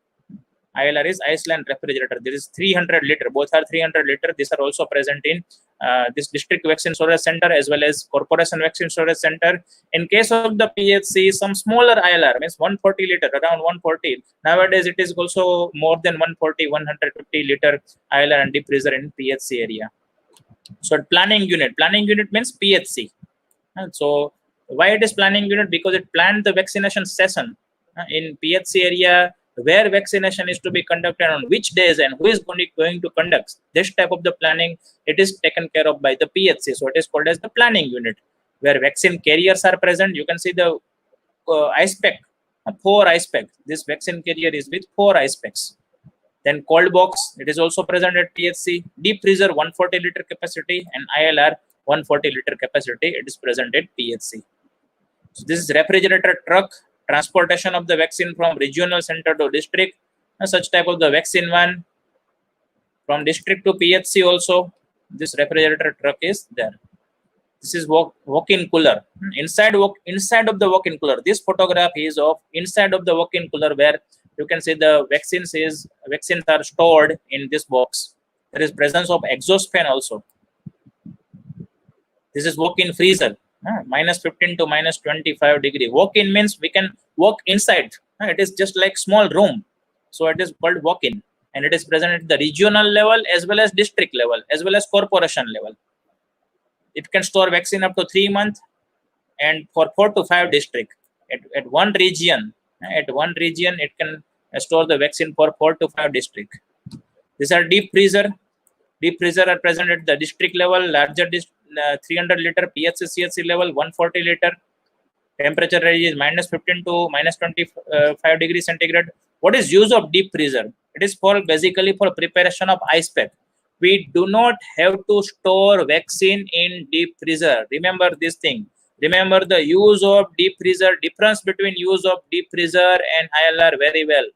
ILR is ice line refrigerator. There is 300 liter. Both are 300 liter. These are also present in this district vaccine storage center as well as corporation vaccine storage center. In case of the PHC, some smaller ILR means 140 liter, around 140. Nowadays, it is also more than 140, 150 liter ILR and deep freezer in PHC area. So planning unit means PHC. So why it is planning unit? Because it planned the vaccination session in PHC area, where vaccination is to be conducted on which days and who is going to conduct this type of the planning. It is taken care of by the PHC. So it is called as the planning unit, where vaccine carriers are present. You can see the ISPEC, 4 ISPEC. This vaccine carrier is with 4 ISPECs. Then cold box, it is also present at PHC. Deep freezer, 140 liter capacity, and ILR 140 liter capacity, it is present at PHC. So this is refrigerator truck, transportation of the vaccine from regional center to district. Such type of the vaccine one from district to PHC also. This refrigerator truck is there. This is walk-in cooler. Inside of the walk-in cooler. This photograph is of inside of the walk-in cooler, where you can see the vaccines are stored in this box. There is presence of exhaust fan also. This is walk-in freezer, -15 to -25 degree. Walk-in means we can walk inside. It is just like small room. So it is called walk-in, and it is present at the regional level as well as district level as well as corporation level. It can store vaccine up to 3 months, and for 4 to 5 district. At one region, it can store the vaccine for 4 to 5 district. These are deep freezer. Deep freezer are present at the district level, larger 300 liter, PHC, CHC level 140 liter. Temperature range is -15 to -25 degrees centigrade. What is use of deep freezer? It is basically for preparation of ice pack. We do not have to store vaccine in deep freezer. Remember this thing. Remember the use of deep freezer, difference between use of deep freezer and ILR very well.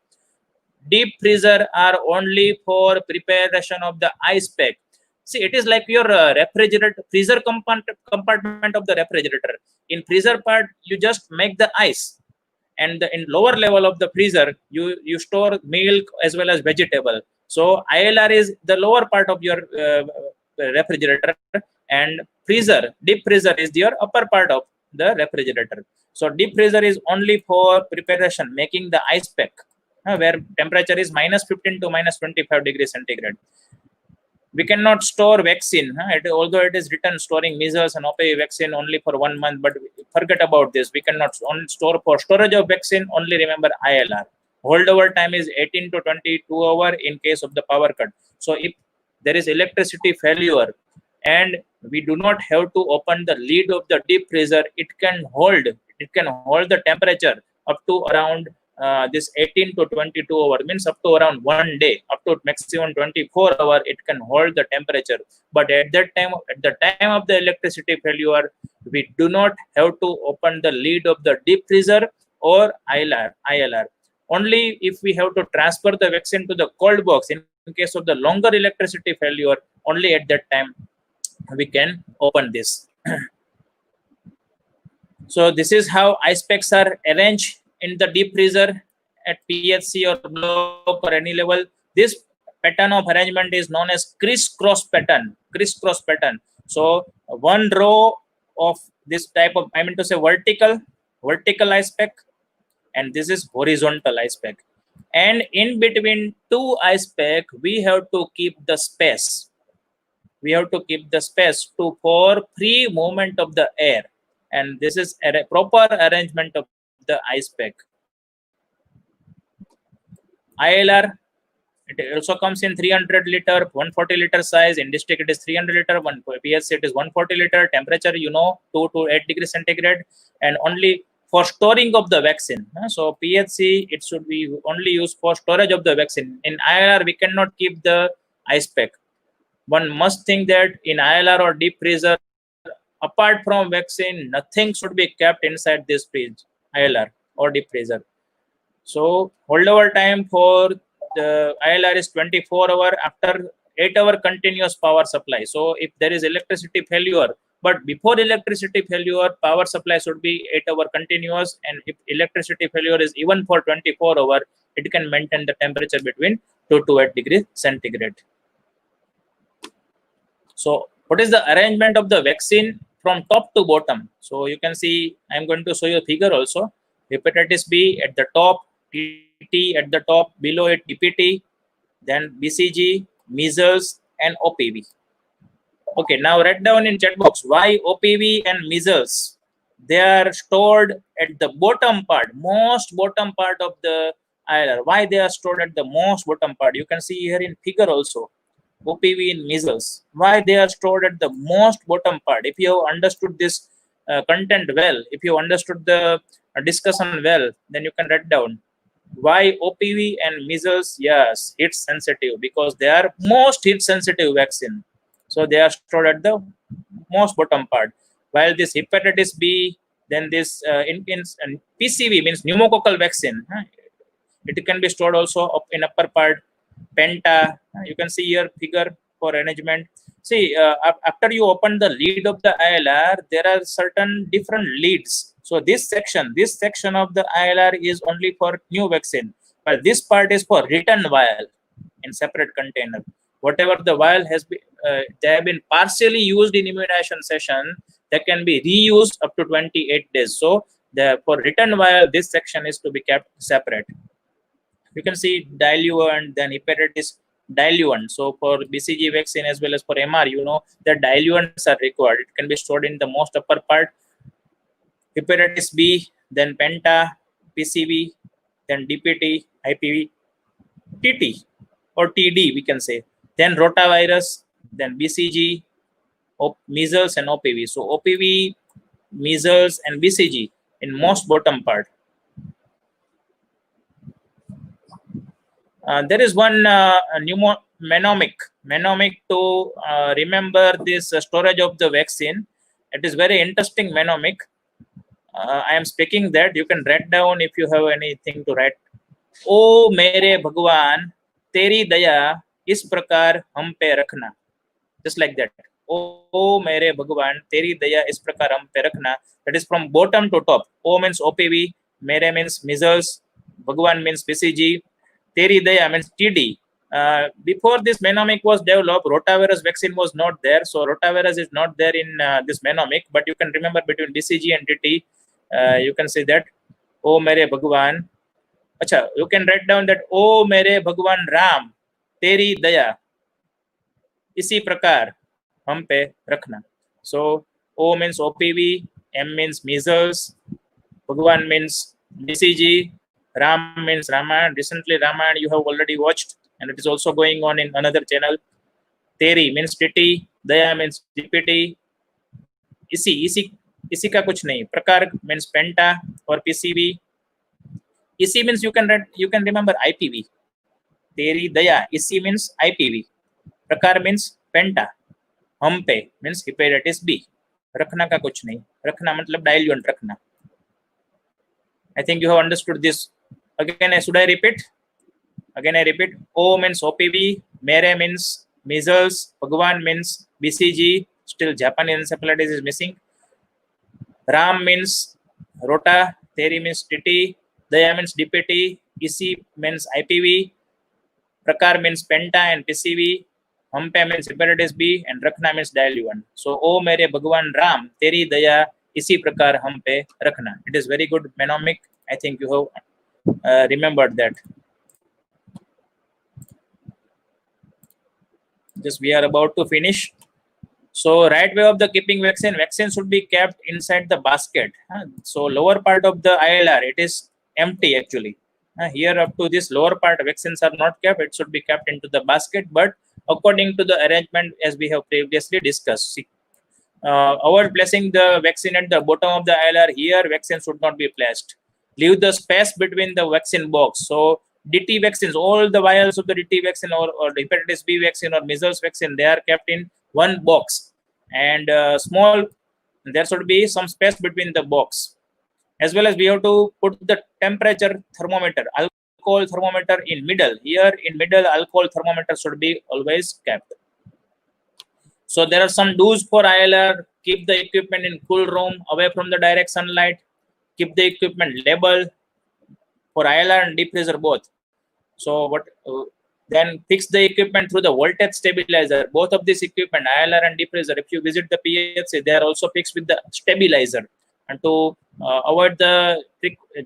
Deep freezer are only for preparation of the ice pack. See, it is like your refrigerator, freezer compartment of the refrigerator. In freezer part, you just make the ice, and in lower level of the freezer, you store milk as well as vegetable. So ILR is the lower part of your refrigerator, and deep freezer is your upper part of the refrigerator. So deep freezer is only for preparation, making the ice pack, where temperature is -15 to -25 degrees centigrade. We cannot store vaccine, although it is written storing measles and OPV vaccine only for 1 month, but forget about this. We cannot store for storage of vaccine, only remember ILR. Holdover time is 18 to 22 hours in case of the power cut. So if there is electricity failure and we do not have to open the lid of the deep freezer, it can hold the temperature up to around this 18 to 22 hours, means up to around 1 day, up to maximum 24 hours, it can hold the temperature. But at the time of the electricity failure, we do not have to open the lid of the deep freezer or ILR. Only if we have to transfer the vaccine to the cold box, in case of the longer electricity failure, only at that time we can open this. So this is how ice packs are arranged in the deep freezer, at PHC or block or any level, this pattern of arrangement is known as crisscross pattern. Crisscross pattern. So one row of this type of, I mean to say vertical ice pack, and this is horizontal ice pack. And in between two ice pack, we have to keep the space. We have to keep the space for free movement of the air. And this is a proper arrangement of the ice pack. ILR, it also comes in 300 liter, 140 liter size. In district, it is 300 liter. One PSC, it is 140 liter. Temperature, 2 to 8 degrees centigrade, and only for storing of the vaccine. So PHC, it should be only used for storage of the vaccine. In ILR, we cannot keep the ice pack. One must think that in ILR or deep freezer, apart from vaccine, nothing should be kept inside this fridge, ILR or deep freezer. So holdover time for the ILR is 24 hour after 8-hour continuous power supply. So if there is electricity failure, but before electricity failure, power supply should be 8-hour continuous, and if electricity failure is even for 24 hour, it can maintain the temperature between 2 to 8 degrees centigrade. So what is the arrangement of the vaccine from top to bottom? So you can see, I'm going to show you a figure also. Hepatitis B at the top, TT at the top, below it DPT, then BCG, measles, and OPV. Okay, now write down in chat box why OPV and measles. They are stored at the bottom part, most bottom part of the ILR. Why they are stored at the most bottom part? You can see here in figure also. OPV and measles. Why they are stored at the most bottom part? If you have understood this content well, if you understood the discussion well, then you can write down why OPV and measles. Yes, heat sensitive, because they are most heat sensitive vaccine. So they are stored at the most bottom part. While this hepatitis B, then this PCV means pneumococcal vaccine. It can be stored also up in upper part. Penta, you can see here figure for arrangement. See, after you open the lid of the ILR, there are certain different leads. So this section of the ILR is only for new vaccine, but this part is for return vial in separate container. Whatever the vial has been, they have been partially used in immunization session, they can be reused up to 28 days. So for return vial, this section is to be kept separate. You can see diluent, then hepatitis diluent. So for BCG vaccine as well as for MR, the diluents are required. It can be stored in the most upper part. Hepatitis B, then Penta, PCV, then DPT, IPV, TT or TD, we can say. Then rotavirus, then BCG, measles and OPV. So OPV, measles and BCG in most bottom part. There is one mnemonic to remember this storage of the vaccine. It is very interesting mnemonic. I am speaking that. You can write down if you have anything to write. ओ मेरे भगवान तेरी दया इस प्रकार हम पे रखना. Just like that. ओ मेरे भगवान तेरी दया इस प्रकार हम पे रखना. That is from bottom to top. O means OPV, मेरे means measles, भगवान means BCG, Teri Daya means TD. Before this mnemonic was developed, rotavirus vaccine was not there. So rotavirus is not there in this mnemonic, but you can remember between BCG and TT, you can say that, O mere Bhagwan. Acha, you can write down that, O mere Bhagwan Ram, Teri Daya, isi prakar, hum pe rakhna. So O means OPV, M means measles, Bhagwan means BCG, Ram means Ramayana. Recently, Ramayana you have already watched, and it is also going on in another channel. Teri means TT, Daya means DPT. इसी का कुछ नहीं. Prakar means Penta or PCV. Isi means you can remember IPV. Teri Daya. Isi means IPV. Prakar means Penta. Humpe means hepatitis B. रखना का कुछ नहीं. रखना मतलब diluent रखना. I think you have understood this. Again, should I repeat? Again, I repeat. O means OPV, Mere means measles, Bhagwan means BCG, still Japanese encephalitis is missing. Ram means Rota, Teri means TT, Daya means DPT, EC means IPV, Prakar means Penta and PCV, Hampe means hepatitis B, and Rakhna means diluent. So, O mere Bhagwan Ram, Teri Daya, isi Prakar Hampe Rakhna. It is very good mnemonic. I think you have remembered that. Just we are about to finish. So right way of the keeping vaccine should be kept inside the basket. So lower part of the ILR, it is empty actually. Here up to this lower part, vaccines are not kept. It should be kept into the basket, but according to the arrangement as we have previously discussed. See, avoid placing the vaccine at the bottom of the ILR. Here, vaccine should not be placed. Leave the space between the vaccine box. So DT vaccines, all the vials of the DT vaccine or the hepatitis B vaccine or measles vaccine, they are kept in one box, and small, there should be some space between the box. As well as we have to put the temperature thermometer, alcohol thermometer in middle. Here in middle, alcohol thermometer should be always kept. So there are some do's for ILR. Keep the equipment in cool room, away from the direct sunlight. Keep the equipment labeled for ILR and deep freezer both. So what? Then fix the equipment through the voltage stabilizer. Both of these equipment, ILR and deep freezer, if you visit the PHC, they are also fixed with the stabilizer, and to avoid the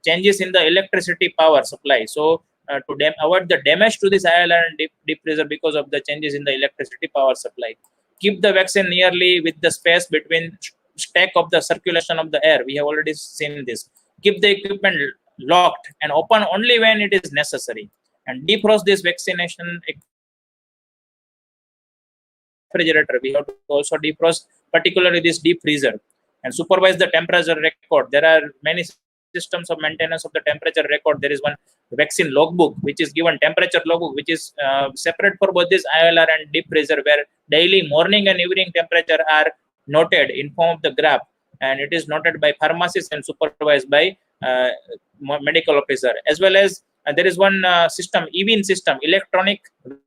changes in the electricity power supply. So to avoid the damage to this ILR and deep freezer because of the changes in the electricity power supply. Keep the vaccine nearly with the space between stack of the circulation of the air. We have already seen this. Keep the equipment locked and open only when it is necessary. And defrost this vaccination refrigerator. We have to also defrost, particularly this deep freezer, and supervise the temperature record. There are many systems of maintenance of the temperature record. There is one vaccine logbook which is given, temperature logbook, which is separate for both this ILR and deep freezer, where daily morning and evening temperature are noted in form of the graph, and it is noted by pharmacist and supervised by medical officer. As well as there is one system, EVIN system, electronic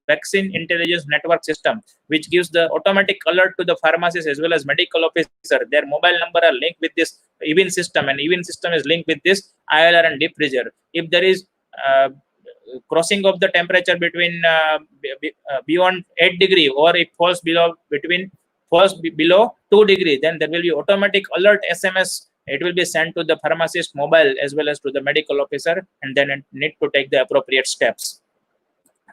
vaccine intelligence network system, which gives the automatic alert to the pharmacist as well as medical officer. Their mobile number are linked with this EVIN system, and EVIN system is linked with this ILR and deep freezer. If there is crossing of the temperature between beyond 8 degree, or it falls below 2 degree, then there will be automatic alert SMS. It will be sent to the pharmacist mobile as well as to the medical officer, and then it need to take the appropriate steps.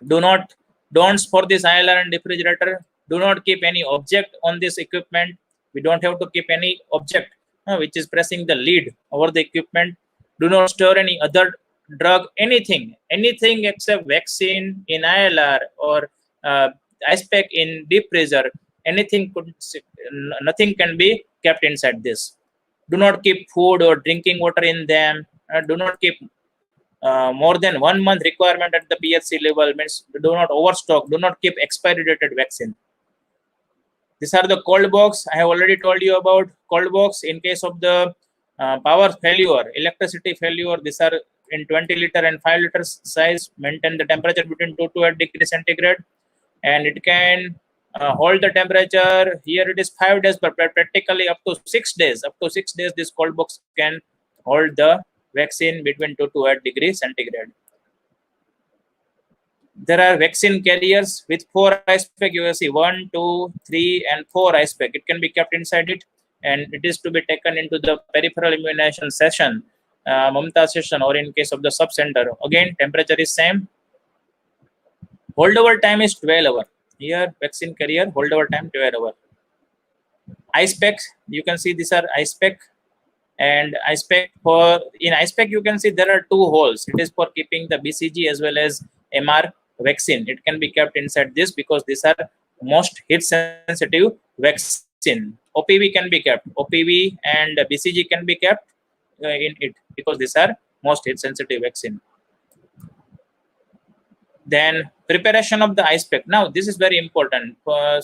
Don'ts for this ILR and refrigerator. Do not keep any object on this equipment. We don't have to keep any object which is pressing the lid over the equipment. Do not store any other drug, anything except vaccine in ILR or ice pack in deep freezer. Nothing can be kept inside this. Do not keep food or drinking water in them. Do not keep more than 1 month requirement at the PHC level. Means do not overstock. Do not keep expiry dated vaccine. These are the cold box. I have already told you about cold box. In case of the power failure, electricity failure, these are in 20 liter and 5 liter size. Maintain the temperature between 2 to 8 degrees centigrade, and it can hold the temperature. Here it is 5 days, but practically up to 6 days. Up to 6 days, this cold box can hold the vaccine between 2 to 8 degrees centigrade. There are vaccine carriers with 4 ice pack. You will see 1, 2, 3, and 4 ice pack. It can be kept inside it, and it is to be taken into the peripheral immunization session, Mamta session, or in case of the sub center. Again, temperature is same. Holdover time is 12 hours. Here, vaccine carrier holdover time 12 hours. Ice packs, you can see these are ice pack, and ice pack in ice pack you can see there are 2 holes. It is for keeping the BCG as well as MR vaccine. It can be kept inside this because these are most heat sensitive vaccine. OPV can be kept. OPV and BCG can be kept in it because these are most heat sensitive vaccine. Then preparation of the ice pack. Now this is very important. For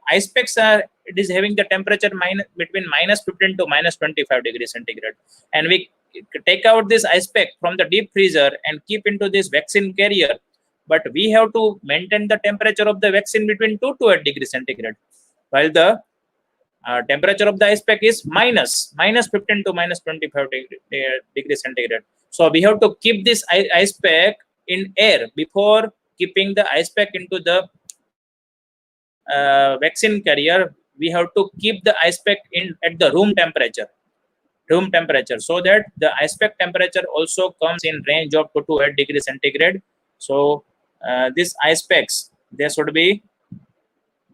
ice packs, it is having the temperature between -15 to -25 degrees centigrade, and we take out this ice pack from the deep freezer and keep into this vaccine carrier. But we have to maintain the temperature of the vaccine between 2 to 8 degrees centigrade, while the temperature of the ice pack is minus 15 to minus 25 degrees centigrade. So we have to keep this ice pack in air before keeping the ice pack into the vaccine carrier. We have to keep the ice pack in at the room temperature, so that the ice pack temperature also comes in range of 2 to 8 degrees centigrade. So these ice packs, they should be,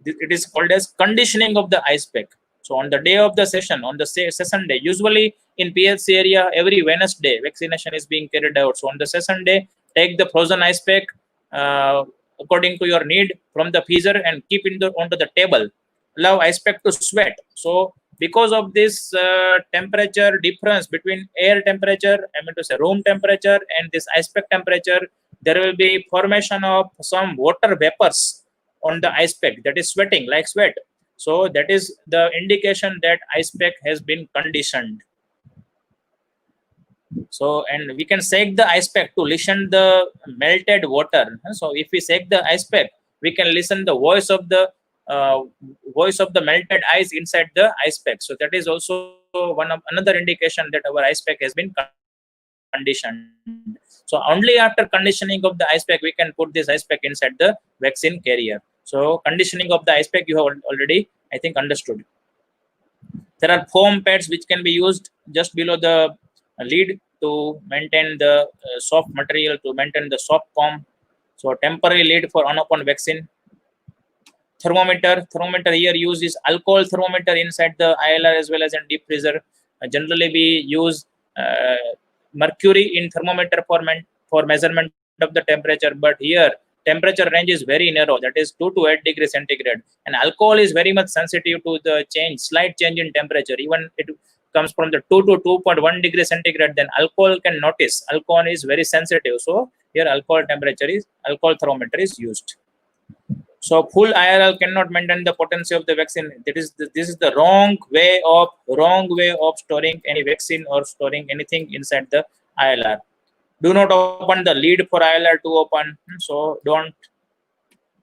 it is called as conditioning of the ice pack. So on the day of the session, on the session day, usually in PLC area, every Wednesday, vaccination is being carried out. So on the session day, take the frozen ice pack according to your need from the freezer and keep onto the table. Allow ice pack to sweat. So because of this temperature difference between air temperature, I mean to say room temperature, and this ice pack temperature, there will be formation of some water vapors on the ice pack, that is sweating like sweat. So that is the indication that ice pack has been conditioned. So, and we can shake the ice pack to listen the melted water. So if we shake the ice pack, we can listen the voice of the melted ice inside the ice pack. So that is also one of another indication that our ice pack has been conditioned. So only after conditioning of the ice pack, we can put this ice pack inside the vaccine carrier. So conditioning of the ice pack, you have already, I think, understood. There are foam pads which can be used just below the lid to maintain the soft material, to maintain the soft foam. So temporary lid for unopened vaccine. Thermometer here used is alcohol thermometer inside the ILR as well as in deep freezer. Generally we use mercury in thermometer for measurement of the temperature, but here temperature range is very narrow, that is 2 to 8 degrees centigrade, and alcohol is very much sensitive to the slight change in temperature. Even it comes from the 2 to 2.1 degrees centigrade, then alcohol can notice. Alcohol is very sensitive, so here alcohol thermometer is used. So full IRL cannot maintain the potency of the vaccine. This is the wrong way of storing any vaccine or storing anything inside the ILR. Do not open the lid for ILR to open. So don't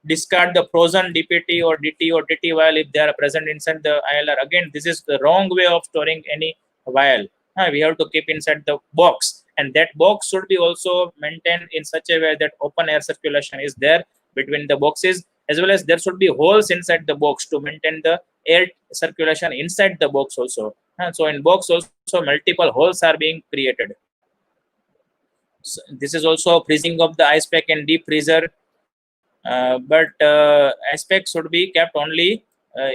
discard the frozen DPT or DT or DT vial if they are present inside the ILR. Again, this is the wrong way of storing any vial. We have to keep inside the box, and that box should be also maintained in such a way that open air circulation is there between the boxes, as well as there should be holes inside the box to maintain the air circulation inside the box also. So in box also multiple holes are being created. So this is also freezing of the ice pack in deep freezer, but ice pack should be kept only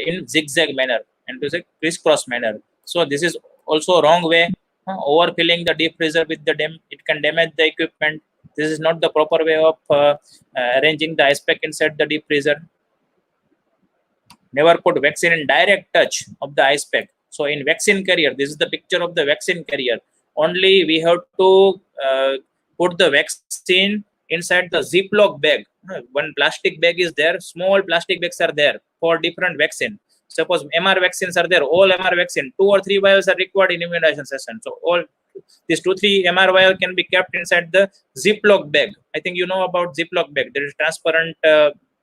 in zigzag manner and to say crisscross manner. So this is also wrong way. Overfilling the deep freezer with it can damage the equipment. This is not the proper way of arranging the ice pack inside the deep freezer. Never put vaccine in direct touch of the ice pack. So in vaccine carrier, this is the picture of the vaccine carrier. Only we have to put the vaccine inside the Ziploc bag. One plastic bag is there, small plastic bags are there for different vaccine. Suppose MR vaccines are there, all MR vaccine, 2 or 3 vials are required in immunization session. So all these 2-3 MR vial can be kept inside the Ziploc bag. I think you know about Ziploc bag. There is transparent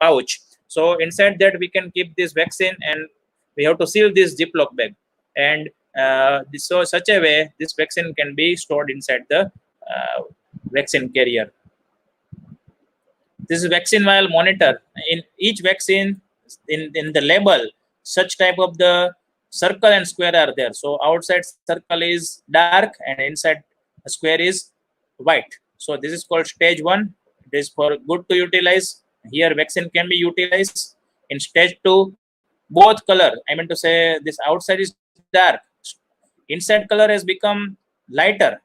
pouch. So inside that we can keep this vaccine, and we have to seal this Ziploc bag. And so such a way this vaccine can be stored inside the vaccine carrier. This is vaccine vial monitor. In each vaccine, in the label, such type of the circle and square are there. So outside circle is dark and inside square is white. So this is called stage 1. It is for good to utilize. Here vaccine can be utilized. In stage 2, both color, I mean to say this outside is dark, inside color has become lighter.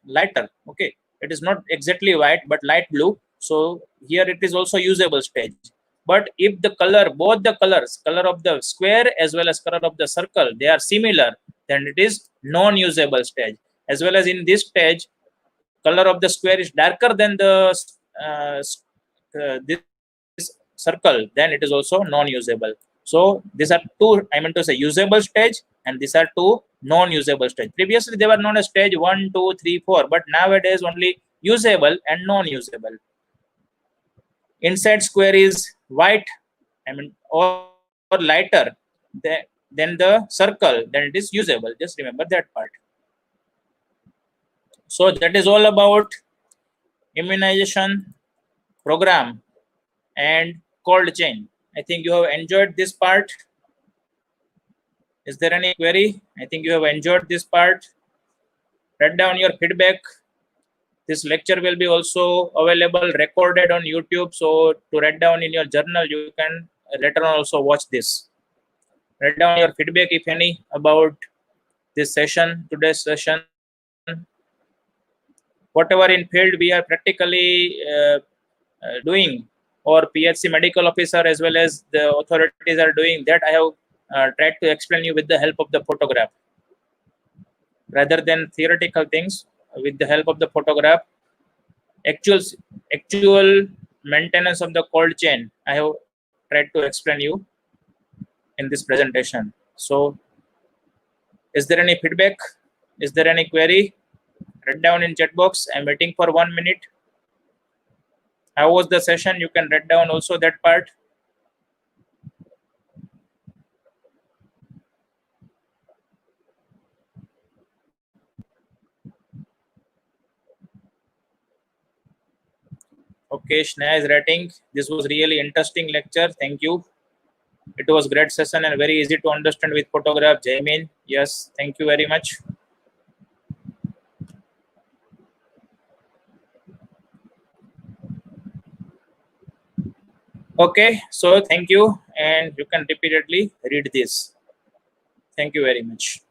Okay, it is not exactly white but light blue. So here it is also usable stage. But if the color, both the colors, color of the square as well as color of the circle, they are similar, then it is non-usable stage. As well as in this stage, color of the square is darker than the this circle, then it is also non-usable. So these are two, I mean to say, usable stage, and these are two non-usable stage. Previously they were known as stage 1, 2, 3, 4, but nowadays only usable and non-usable. Inside square is white, I mean, or lighter. then the circle, then it is usable. Just remember that part. So that is all about immunization program and cold chain. I think you have enjoyed this part. Is there any query? I think you have enjoyed this part. Write down your feedback. This lecture will be also available recorded on YouTube. So to write down in your journal, you can later on also watch this. Write down your feedback, if any, about this session, today's session. Whatever in field we are practically doing, or PHC medical officer as well as the authorities are doing, that I have tried to explain you with the help of the photograph. Rather than theoretical things, with the help of the photograph, actual maintenance of the cold chain, I have tried to explain you in this presentation. So is there any feedback? Is there any query? Write down in chat box. I'm waiting for 1 minute. How was the session? You can write down also that part. Okay, Shneha is writing. This was really interesting lecture. Thank you. It was great session and very easy to understand with photograph. Jaimin, yes, thank you very much. Okay, so thank you, and you can repeatedly read this. Thank you very much.